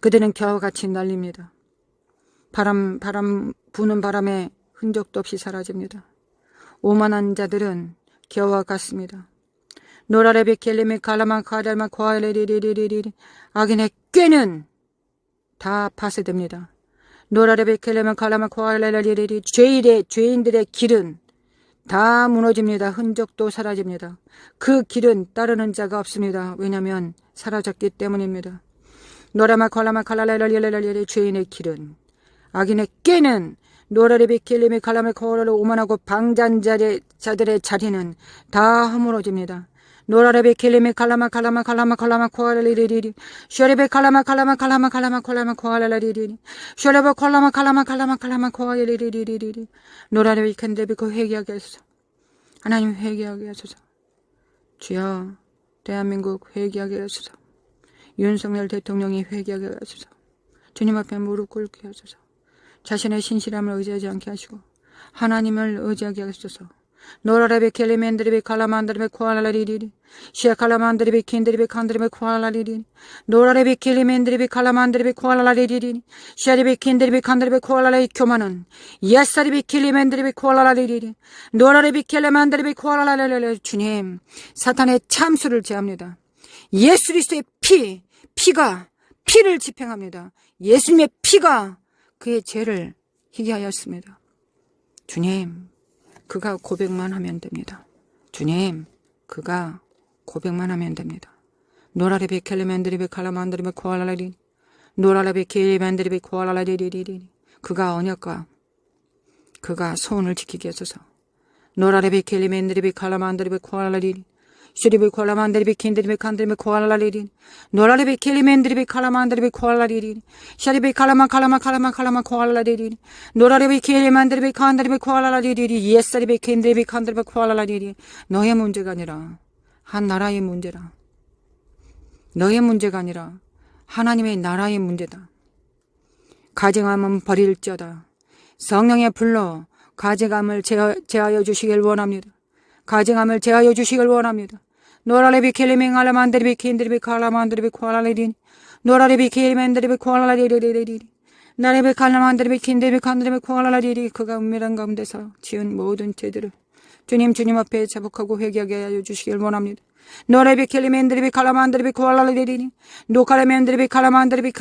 그들은 겨우같이 날립니다. 바람 부는 바람에 흔적도 없이 사라집니다. 오만한 자들은 겨와 같습니다. 노라레비 켈레미 칼라만 카달마 코알레리리리리리 악인의 꾀는 다 파쇄됩니다. 노라레비 켈레미 칼라만 코알레리리리 죄인들의 길은 다 무너집니다. 흔적도 사라집니다. 그 길은 따르는 자가 없습니다. 왜냐하면 사라졌기 때문입니다. 노라마 콜라마 칼라레리리리 죄인의 길은 악인의 꾀는 노라레비 켈레미 칼라마 코알레리 오만하고 방잔자들의 자리는 다 허물어집니다. 노라레비 켈레미 칼라마 코알레리리리 셔레베 칼라마 코알레리리리 셔레베 칼라마 코알레리리리 노라레비 켄데비 그 회개하게 하소서. 하나님 회개하게 하소서. 주여 대한민국 회개하게 하소서. 윤석열 대통령이 회개하게 하소서. 주님 앞에 무릎 꿇게 하소서. 자신의 신실함을 의지하지 않게 하시고 하나님을 의지하게 하소서. 노라레비 켈리멘드리비 칼라만드리비 코알라리리리 시아칼라만드리비 킨드리비 칸드리비 코알라리리리 노라레비 켈리멘드리비 칼라만드리비 코알라리리리 시아리비 킨드리비 칸드리비 코알라리 교만은 야사리비 켈리멘드리비 코알라리리리 노라레비 켈레만드리비 코알라리리리 주님 사탄의 참수를 제합니다. 예수 그리스도의 피를 집행합니다. 예수님의 피가 그의 죄를 희게 하였습니다. 주님 그가 고백만 하면 됩니다. 주님 그가 고백만 하면 됩니다. 노라레비 켈레만드리비 칼라만드리비 코알라리 노라레비 켈레만드리비 코알라리리리리 그가 언약과 그가 소원을 지키게 하소서. 노라레비 켈레만드리비 칼라만드리비 코알라리 슈리비 콜라만드리비 킨드리비 칸드리비 코알라리리 노라리비 켈리멘드리비 칼라만드리비 코알라리리 샤리비 칼라마 코알라리리 노라리비 켈리만드리비 칸드리비 코알라리리 예사리비 킨드리비 칸드리비 코알라리리 너의 문제가 아니라 한 나라의 문제라. 너의 문제가 아니라 하나님의 나라의 문제다. 가증함은 버릴지어다. 성령의 불로 가증함을 제하여 주시길 원합니다. 가증함을 제하여 주시길 원합니다. 노라레비 켈리맹 알라만드리비 킨드리비 칼라만드리비 코알라리리 노라레비 켈리만드리비 코알라리리리리 나레비 칼라만드리비 킨드리비 칸드리비 코알라리리 그가 은밀한 가운데서 지은 모든 죄들을 주님 앞에 자복하고 회개하게 하여 주시길 원합니다. 노라레비 켈리만드리비 칼라만드리비 코알라리리 노카라만드리비 칼라만드리비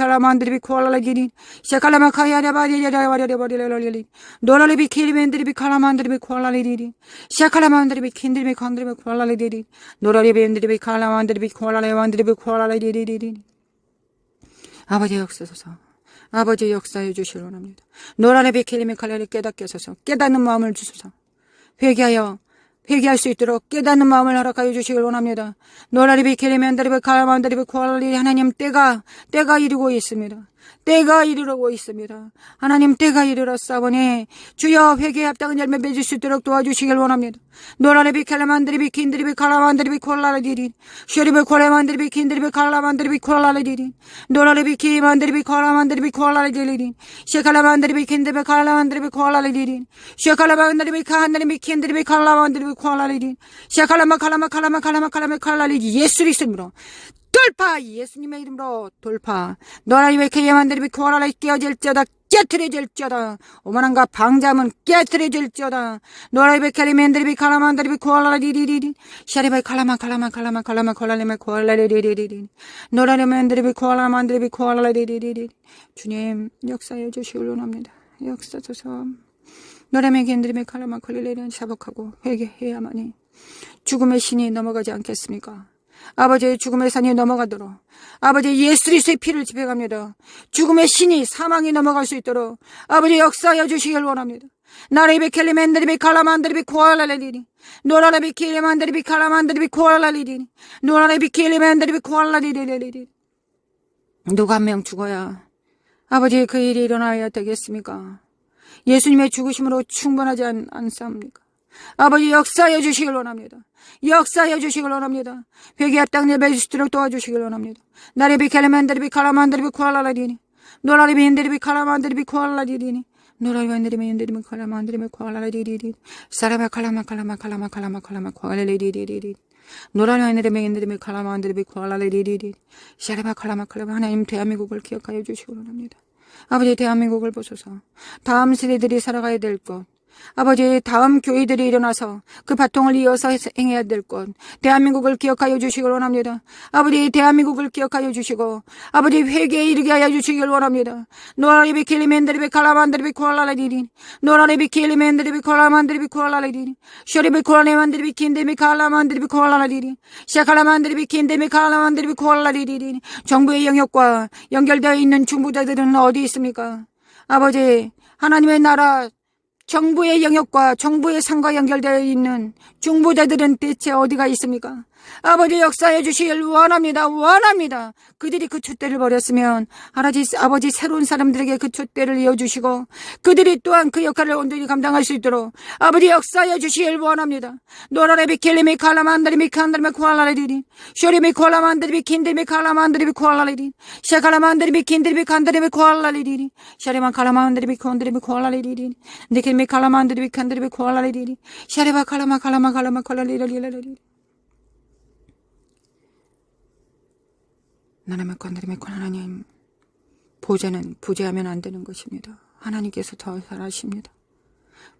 코알라리리 샤칼라마 카야라바리라바리라바리라바리라바리 노라레비 켈리만드리비 칼라만드리비 코알라리리 샤칼라만드리비 킨드리비 칸드리비 코알라리리 노라레비엔드리비 칼라만드리비 코알라리리 아버지 역사소서. 아버지 역사해 주시길 원합니다. 노라레비 켈리미 칼라리 깨닫게 하소서. 깨닫는 마음을 주소서. 회개할 수 있도록 깨닫는 마음을 허락하여 주시길 원합니다. 노라리비 켈리멘드리비 칼라만드리비 코알라리 하나님 때가 이르고 있습니다. 때가 이르고 있습니다. 하나님 때가 이르렀사오니 주여 회개에 합당한 열매 맺을 수 있도록 도와주시길 원합니다. 노라레비 켈레만드리비 킨드리비 칼라만드리비 코알라리리 셔리비 콜레만드리비 킨드리비 칼라만드리비 코알라리리 노라레비 키만드리비 칼라만드리비 코알라리리 셰칼라만드리비 킨드리비 칼라만드리비 코알라리리 셰칼라만드리비 칸드리비 킨드리비 칼라만드리비 코알라리리 셰칼라마 칼라리리 예수 그리스도로 돌파! 예수님의 이름으로 돌파. 노라리비 켈레만드리비 코알라리 깨어질지어다. 깨트려질지어다. 오만한가 방자문 깨트려질지어다. 노라리비 켈레만드리비 칼라만드리비 코알라리리리 샤리바이 칼라마 콜라리메 코알라리리리리 노라리만드리비 코알라만드리비 코알라리리리리 주님 역사해 주시길 원합니다. 역사소서. 노라리비 켄드리비 칼라마 콜리레리는 사복하고 회개해야만이 죽음의 신이 넘어가지 않겠습니까? 아버지의 죽음의 산이 넘어가도록 아버지 예수 그리스도의 피를 집행합니다. 죽음의 신이 사망이 넘어갈 수 있도록 아버지 역사하여 주시길 원합니다. 나레비 켈리만드리비 칼라만드리비 코알라리리 노라레비 켈리만드리비 칼라만드리비 코알라리리 노라레비 켈리만드리비 코알라리리리리 누가 한 명 죽어야 아버지 그 일이 일어나야 되겠습니까? 예수님의 죽으심으로 충분하지 않사옵니까? 아버지 역사해 주시길 원합니다. 역사해 주시길 원합니다. 회개의 땅 예배해 주시도록 도와주시길 원합니다. 나리비 켈레만드리비 칼라만드리비 쿠알라라디니 노라리비 인드리비 칼라만드리비 쿠알라디니 노라리비 인드리비 인드리비 칼라만드리비 쿠알라디디디 사라바 칼라마 칼라마 칼라마 칼라마 칼라마 쿠알라디디디디 노라리비 인드리비 인드리비 칼라만드리비 쿠알라디디디 사라바 칼라마 칼라마. 하나님 대한민국을 기억하여 주시길 원합니다. 아버지 대한민국을 보소서. 다음 세대들이 살아가야 될 것, 아버지 다음 교회들이 일어나서 그 바통을 이어서 행해야 될 것, 대한민국을 기억하여 주시길 원합니다. 아버지 대한민국을 기억하여 주시고 아버지 회개에 이르게 하여 주시길 원합니다. 노라리비 킬리맨드리비 칼라만드리비 쿠알라라디니 노라리비 킬리맨드리비 칼라만드리비 쿠알라라디니 쇼리비 쿠알레만드리비 킨데미 칼라만드리비 쿠알라라디니 샤칼라만드리비 킨데미 칼라만드리비 쿠알라라디니. 정부의 영역과 연결되어 있는 중부자들은 어디 있습니까? 아버지 하나님의 나라 정부의 영역과 정부의 상과 연결되어 있는 중보자들은 대체 어디가 있습니까? 아버지 역사해 주시길 원합니다. 원합니다. 그들이 그 촛대를 버렸으면 아버지 새로운 사람들에게 그 촛대를 이어주시고 그들이 또한 그 역할을 온전히 감당할 수 있도록 아버지 역사해 주시길 원합니다. 노라레비 켈리미 칼라만드리미 칸드리미 쿠알라레디리 쇼리미 콜라만드리미 킨드리미 칼라만드리미 쿠알라레디 샤칼라만드리미 킨드리미 칸드리미 쿠알라레디리 샤리만 칼라만드리미 콘드리미 쿠알라레디리 니키미 칼라만드리미 칸드리미 쿠알라레디리 샤리바 칼라마 콜라리라리라리리. 나라의 건드림의 권 하나님, 보좌는 부재하면 안 되는 것입니다. 하나님께서 더 잘하십니다.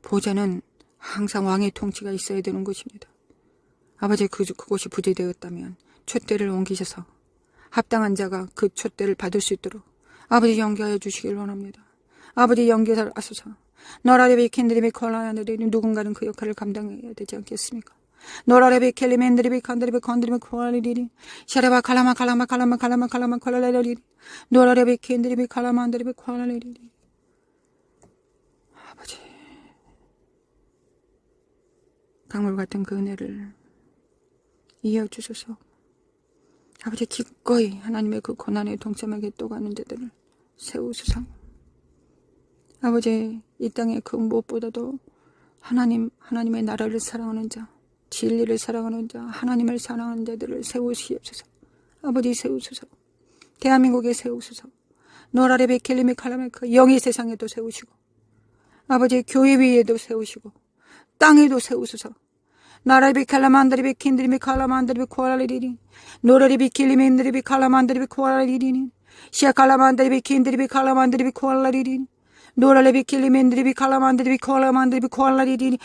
보좌는 항상 왕의 통치가 있어야 되는 것입니다. 아버지 그곳이 부재되었다면 촛대를 옮기셔서 합당한 자가 그 촛대를 받을 수 있도록 아버지 연결해 주시길 원합니다. 아버지 연결하소서. 너라레비 캔드리비 콜라야들이 누군가는 그 역할을 감당해야 되지 않겠습니까? 노라레비 켈리맨드리비 칸드리비 컨드리비 코알리리리 샤레바 칼라마 칼라마 칼라마 칼라마 칼라마 콜라레리리 노라레비 캔드리비 칼라만드리비 코알리리리. 아버지 강물 같은 그 은혜를 이어주소서. 아버지 기꺼이 하나님의 그 고난에 동참하게 또 가는 자들을 세우소서. 아버지 이 땅에 그 무엇보다도 하나님의 나라를 사랑하는 자, 진리를 사랑하는 자, 하나님을 사랑하는 자들을 세우시옵소서. 아버지 세우소서. 대한민국에 세우소서. 노라레비 켈리미 칼라메카 영의 세상에도 세우시고 아버지 교회 위에도 세우시고 땅에도 세우소서. 나라비 칼라만드리비 킨드리미 칼라만드리비 코알리리니 노라리비 킬리민드리비 칼라만드리비 코알리리니 시아칼라만드리비 킨드리비 칼라만드리비 코알리리니 노라레비 킬리맨드리비 칼라만드리비 코알라만드리비 코알라리리니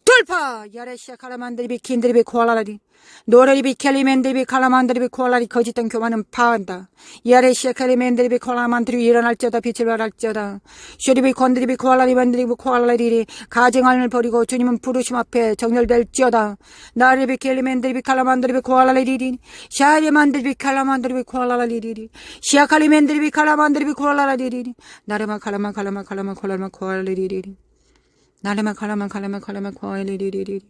돌파 야레시아 칼라만드리비 킨드리비 코알라리 노라리비 킬리맨드리비 칼라만드리비 코알라리 거짓된 교만은 파한다. 야레시아 킬리맨드리비 코알라만드리비 일어날지어다 빛을 발할지어다. 쇼리비 건드리비 코알라리만드리비 코알라리리 가증함을 버리고 주님은 부르심 앞에 정렬될지어다. 나리비 킬리맨드리비 칼라만드리비 코알라리리 샤리만드리비 칼라만드리비 코알라리리 시아 칼리맨드리비 칼라만드리비 코알라리리 나레마 칼라마 칼라마 칼라마 콜라마 코알리리리 나레마 칼라마 칼라마 칼라마 코알리리리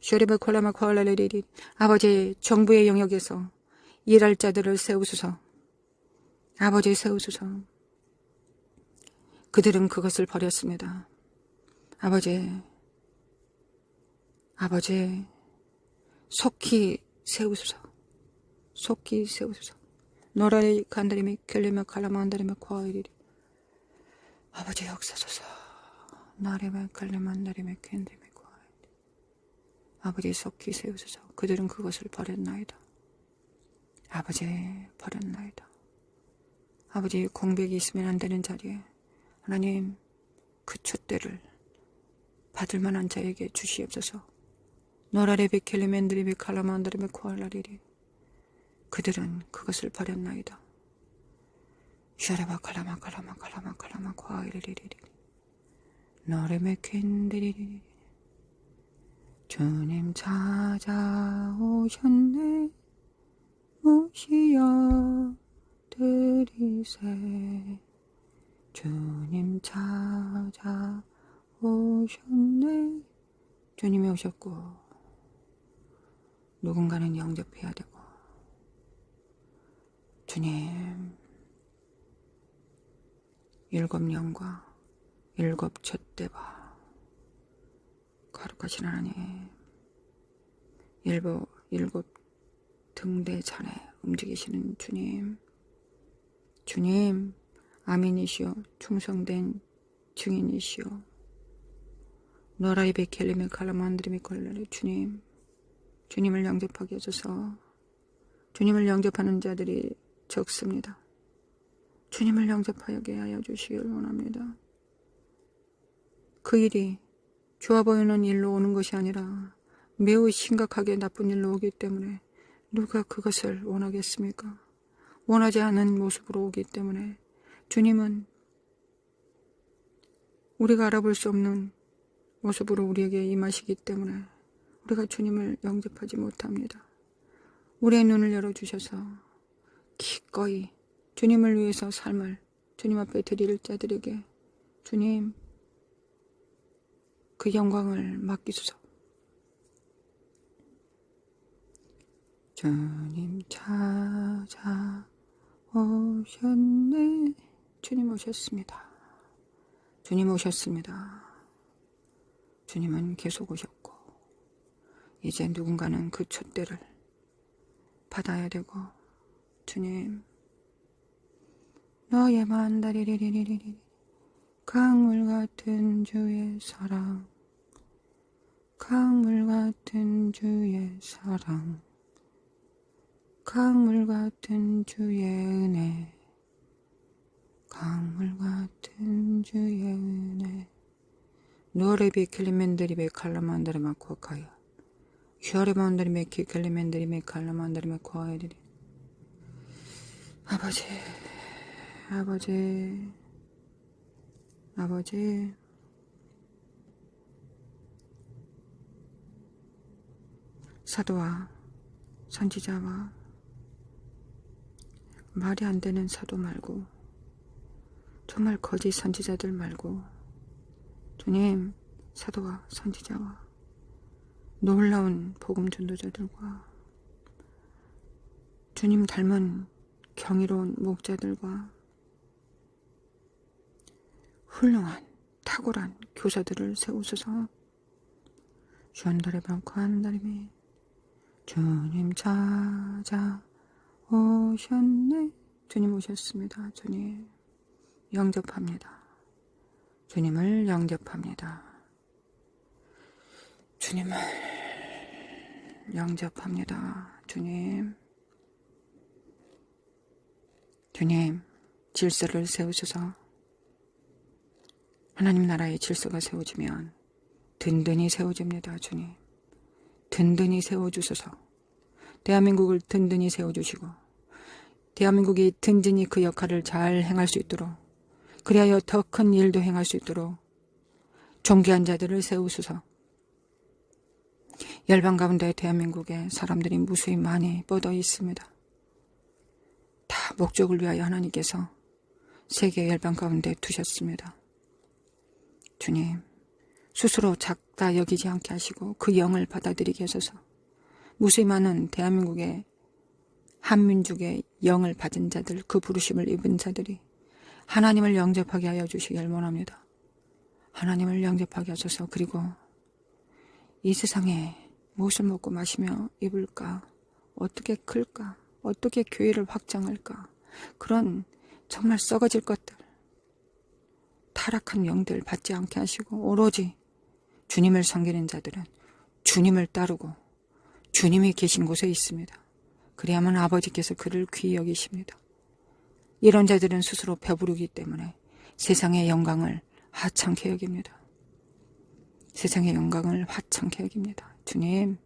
쇼리베 콜라마 코알라리리. 아버지 정부의 영역에서 일할 자들을 세우소서. 아버지 세우소서. 그들은 그것을 버렸습니다. 아버지 속히 세우소서. 속히 세우소서. 노라리 간다리미 켈리마 칼라마 안다리마 코알리리. 아버지 역사소서. 나리마 칼라마 안다리마 켄드리미 아버지 속히 세우소서. 그들은 그것을 버렸나이다. 아버지 버렸나이다. 아버지 공백이 있으면 안 되는 자리에 하나님 그 촛대를 받을 만한 자에게 주시옵소서. 노라레비 켈리맨드리비 칼라만드리비 코알라리리 그들은 그것을 버렸나이다. 샤라바 칼라마 칼라마 칼라마 칼라마 코알리리리 노레메 켄드리리 주님 찾아오셨네 모시어 드리세 주님 찾아오셨네. 주님이 오셨고 누군가는 영접해야 되고 주님 7 영과 일곱 촛대바 거룩하신 하나님, 일곱 등대 잔에 움직이시는 주님, 주님 아멘이시오, 충성된 증인이시오. 너라이 베켈림의 칼라만드림의 콜레르, 주님, 주님을 영접하게 해줘서 주님을 영접하는 자들이 적습니다. 주님을 영접하게 하여 주시길 원합니다. 그 일이 좋아 보이는 일로 오는 것이 아니라 매우 심각하게 나쁜 일로 오기 때문에 누가 그것을 원하겠습니까? 원하지 않은 모습으로 오기 때문에 주님은 우리가 알아볼 수 없는 모습으로 우리에게 임하시기 때문에 우리가 주님을 영접하지 못합니다. 우리의 눈을 열어주셔서 기꺼이 주님을 위해서 삶을 주님 앞에 드릴 자들에게 주님 그 영광을 맡기소서. 주님 찾아오셨네. 주님 오셨습니다. 주님 오셨습니다. 주님은 계속 오셨고 이제 누군가는 그 촛대를 받아야 되고, 주님 너의 만다리리리리리 강물 같은 주의 사랑, 강물 같은 주의 사랑, 강물 같은 주의 은혜, 강물 같은 주의 은혜. 노래비 켈리멘드리베 칼라만다리마 코카야 휘어레만다리메 켈리멘드리메 칼라만다리메 코아야리리. 아버지, 아버지, 아버지, 사도와 선지자와 말이 안 되는 사도 말고 정말 거짓 선지자들 말고 주님, 사도와 선지자와 놀라운 복음 전도자들과 주님 닮은 경이로운 목자들과 훌륭한 탁월한 교사들을 세우소서. 주안달의 방관다림이 주님 찾아오셨네. 주님 오셨습니다. 주님 영접합니다. 주님을 영접합니다. 주님을 영접합니다. 주님 질서를 세우셔서 하나님 나라의 질서가 세워지면 든든히 세워집니다. 주님 든든히 세워주셔서 대한민국을 든든히 세워주시고 대한민국이 든든히 그 역할을 잘 행할 수 있도록, 그리하여 더 큰 일도 행할 수 있도록 존귀한 자들을 세우소서. 열방 가운데 대한민국에 사람들이 무수히 많이 뻗어 있습니다. 다 목적을 위하여 하나님께서 세계 열방 가운데 두셨습니다. 주님 스스로 작다 여기지 않게 하시고 그 영을 받아들이게 하소서. 무수히 많은 대한민국의 한민족의 영을 받은 자들, 그 부르심을 입은 자들이 하나님을 영접하게 하여 주시길 원합니다. 하나님을 영접하게 하소서. 그리고 이 세상에 무엇을 먹고 마시며 입을까, 어떻게 클까, 어떻게 교회를 확장할까, 그런 정말 썩어질 것들, 타락한 영들 받지 않게 하시고 오로지 주님을 섬기는 자들은 주님을 따르고 주님이 계신 곳에 있습니다. 그래야만 아버지께서 그를 귀히 여기십니다. 이런 자들은 스스로 배부르기 때문에 세상의 영광을 하찮게 여깁니다. 세상의 영광을 하찮게 여깁니다. 주님,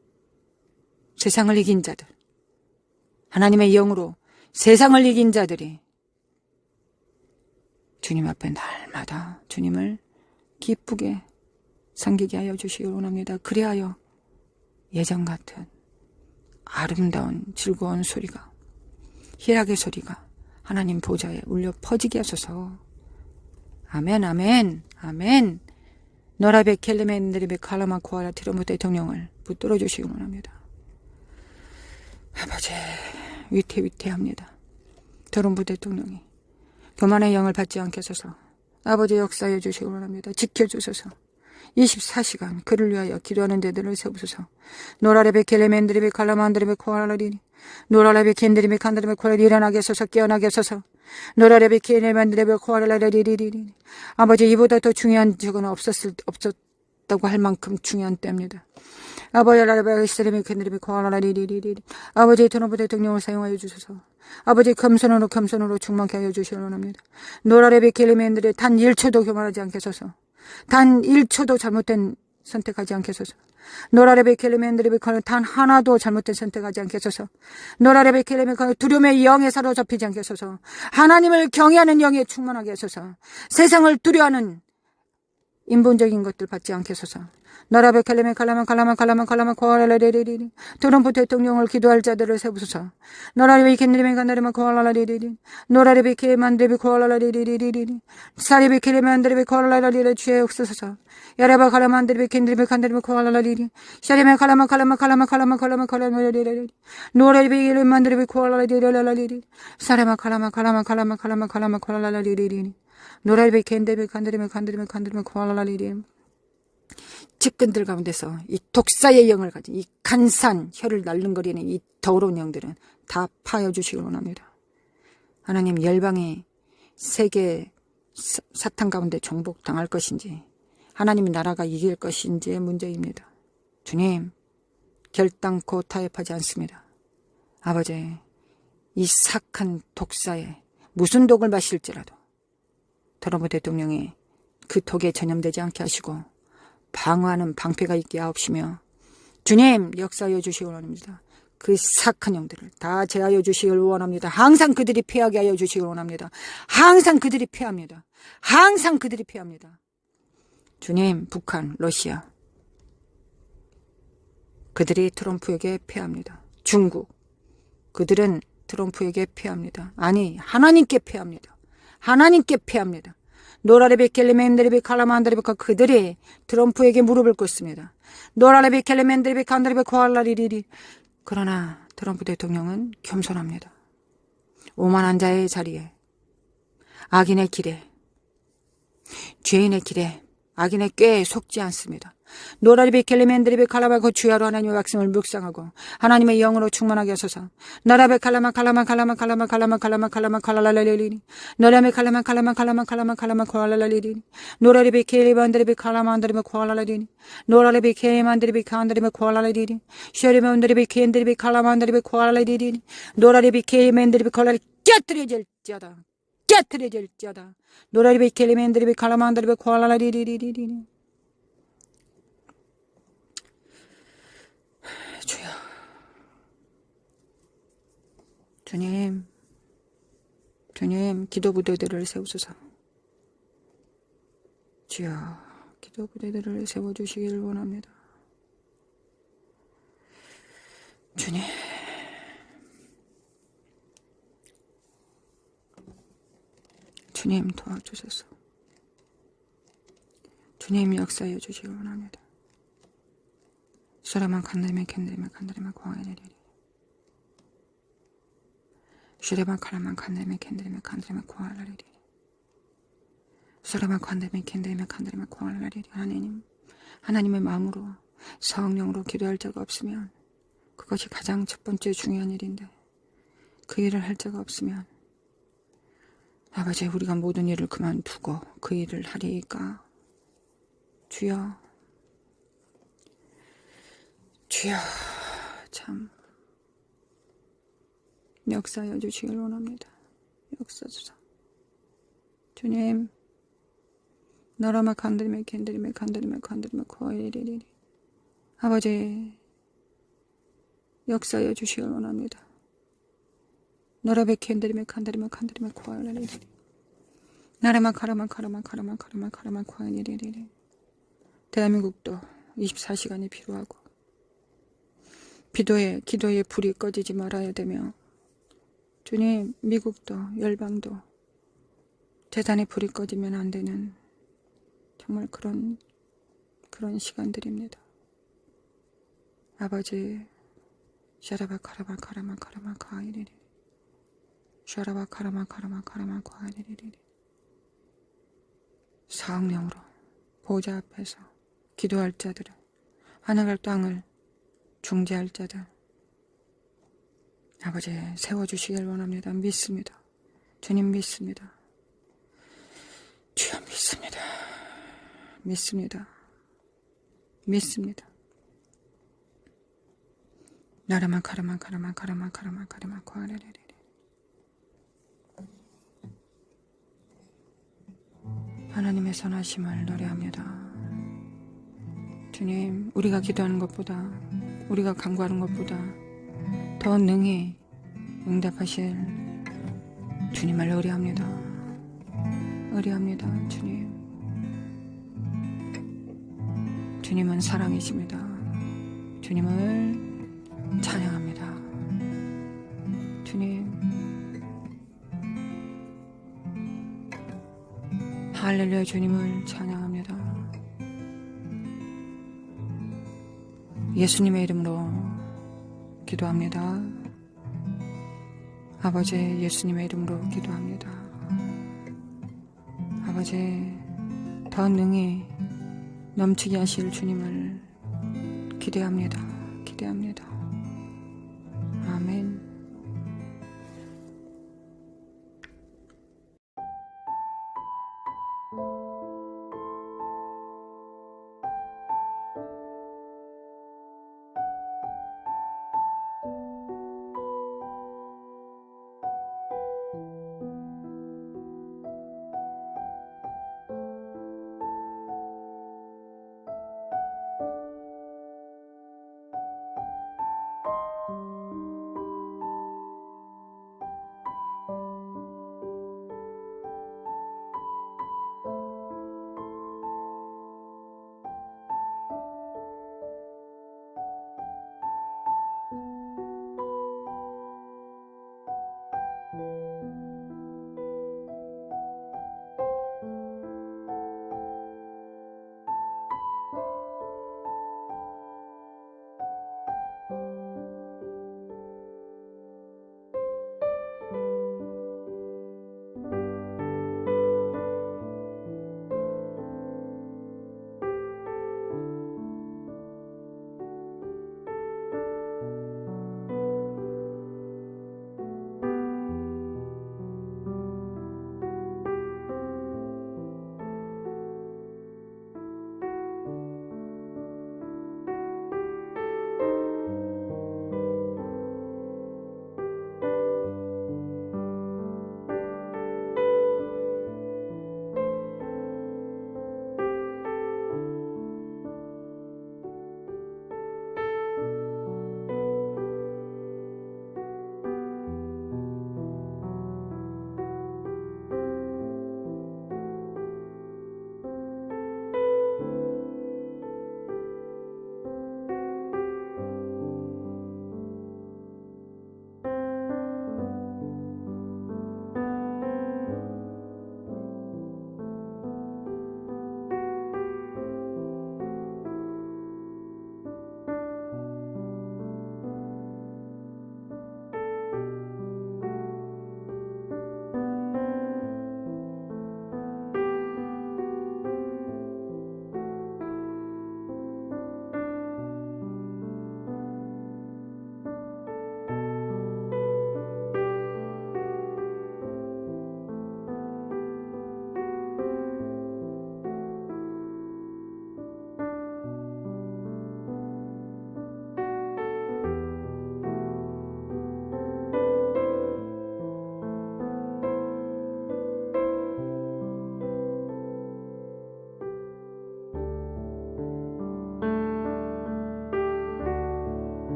세상을 이긴 자들, 하나님의 영으로 세상을 이긴 자들이 주님 앞에 날마다 주님을 기쁘게 섬기게 하여 주시기 원합니다. 그리하여 예전 같은 아름다운 즐거운 소리가, 희락의 소리가 하나님 보좌에 울려 퍼지게 하소서. 아멘, 아멘, 아멘. 너라베 켈레멘드리베 칼라마 코아라 트럼프 대통령을 붙들어 주시기 원합니다. 아버지, 위태위태합니다. 트럼프 대통령이 교만의 영을 받지 않게 하소서. 아버지 역사해 주시기 원합니다. 지켜주소서. 24시간 그를 위하여 기도하는 자들을 세우소서. 노라레베 켈레멘드레베 칼라만드레베 코알라리니 노라레베 켄드레베 칸드레베 코알라리 일어나게 하소서. 깨어나게 하소서. 노라레베 켈레멘드레베 코알라리리리리리 아버지 이보다 더 중요한 적은 없었다고 할 만큼 중요한 때입니다. 아버지 라레베 스레베 켄드레베 코알라리리리리 아버지 트럼프 대통령을 사용하여 주소서. 아버지 겸손으로 충만케 하여 주시기 원합니다. 노라레베 켈레멘드레 단 1초도 교만하지 않게 하소서. 단 1초도 잘못된 선택하지 않게 하소서. 노라레베 켈레멘드레베 단 하나도 잘못된 선택하지 않게 하소서. 노라레베 켈레멘드 두려움의 영에 사로잡히지 않게 하소서. 하나님을 경외하는 영에 충만하게 하소서. 세상을 두려워하는 인본적인 것들 받지 않게 하소서. 나라베 칼레메 칼라만 코알라레리리 트럼프 대통령을 기도할 자들을 세우소서. 노라레베 켄드레메 간다레마 코알라레리리 노라레베 케만드레베 코알라레리리리리 사레베 켈레만드레베 코알라레리리 주의 옥소서. 야라바 칼라만드레베 켄드레메 간다레마 코알라레리리 샤레메 칼라마 노라레베 켈레만드레베 코알라레리리 사레마 칼라마 코알라레리리 노라레베 켄드레메 간다레마 코알라레리리 측근들 가운데서 이 독사의 영을 가진 이 간산 혀를 날름거리는 이 더러운 영들은 다 파여 주시길 원합니다. 하나님 열방이 세계 사탄 가운데 정복당할 것인지 하나님의 나라가 이길 것인지의 문제입니다. 주님 결단코 타협하지 않습니다. 아버지 이 사악한 독사에 무슨 독을 마실지라도 트럼프 대통령이 그 독에 전염되지 않게 하시고 방어하는 방패가 있게 하옵시며 주님 역사하여 주시기 원합니다. 그 사악한 영들을 다 제하여 주시길 원합니다. 항상 그들이 패하게 하여 주시길 원합니다. 항상 그들이 패합니다. 항상 그들이 패합니다. 주님 북한 러시아 그들이 트럼프에게 패합니다. 중국 그들은 트럼프에게 패합니다. 아니 하나님께 패합니다. 하나님께 패합니다. 노라레베 켈레멘드레베 칼라만드레베 그들이 트럼프에게 무릎을 꿇습니다. 노라레베 켈레멘드레베 칸드레베 코알라리리리 그러나 트럼프 대통령은 겸손합니다. 오만한 자의 자리에 악인의 길에 죄인의 길에 악인의 꾀에 속지 않습니다. 노라리베 켈레멘드레베 칼라바고 주야로 하나님의 백성을 묵상하고 하나님의 영으로 충만하게 하소서. 나라베 칼라마 칼라라리리 노라메 칼라마 코알라리리 노라리베 켈레만드레베 칼라만드레베 코알라리리 노라리베 켈레만드레베 칸드레베 코알라리리 쉐레만드레베 켄드레베 칼라만드레베 코알라리리 노라리베 켈레만드레베 코알라리 깨트려질지어다 깨트려질지어다 노라리베 켈레만드레베 칼라만드레베 코알라리리리리 주여 주님 기도 부대들을 세우소서. 주여 기도 부대들을 세워주시길 원합니다. 주님 도와주소서. 주님 역사해 주시길 원합니다. 사람만 간다면 간다면 고아야리리 슈레만 칼라만 간다면 간다면 고아야리리 사람만 간다면 간다면 고아야리리 하나님의 마음으로 성령으로 기도할 자가 없으면 그것이 가장 첫 번째 중요한 일인데 그 일을 할 자가 없으면 아버지 우리가 모든 일을 그만두고 그 일을 하리이까 주여 참 역사하여 주시길 원합니다. 역사주사 주님 나라마 간드리메 캔드리메 코아이리리리 아버지 역사하여 주시길 원합니다. 나라베 캔드리메 코아이리리리 나라마 카라마 코아이리리리 대한민국도 24시간이 필요하고 기도에 불이 꺼지지 말아야 되며 주님 미국도 열방도 재단에 불이 꺼지면 안 되는 정말 그런 시간들입니다. 아버지 샤라바 카라마 카이리리 샤라바 카라마 카이리리 사억령으로 보좌 앞에서 기도할 자들을, 하늘 땅을 중재할 자들 아버지 세워주시길 원합니다. 믿습니다. 주님 믿습니다. 주여 믿습니다. 믿습니다. 믿습니다. 나라만 카라만 카라만 카라만 카라만 카라만 과레레레. 하나님의 선하심을 노래합니다. 주님, 우리가 기도하는 것보다, 우리가 간구하는 것보다 더 능히 응답하실 주님을 의뢰합니다. 의뢰합니다. 주님. 주님은 사랑이십니다. 주님을 찬양합니다. 주님, 할렐루야. 주님을 찬양합니다. 예수님의 이름으로 기도합니다. 아버지, 예수님의 이름으로 기도합니다. 아버지, 더 능히 넘치게 하실 주님을 기대합니다. 기대합니다. 아멘.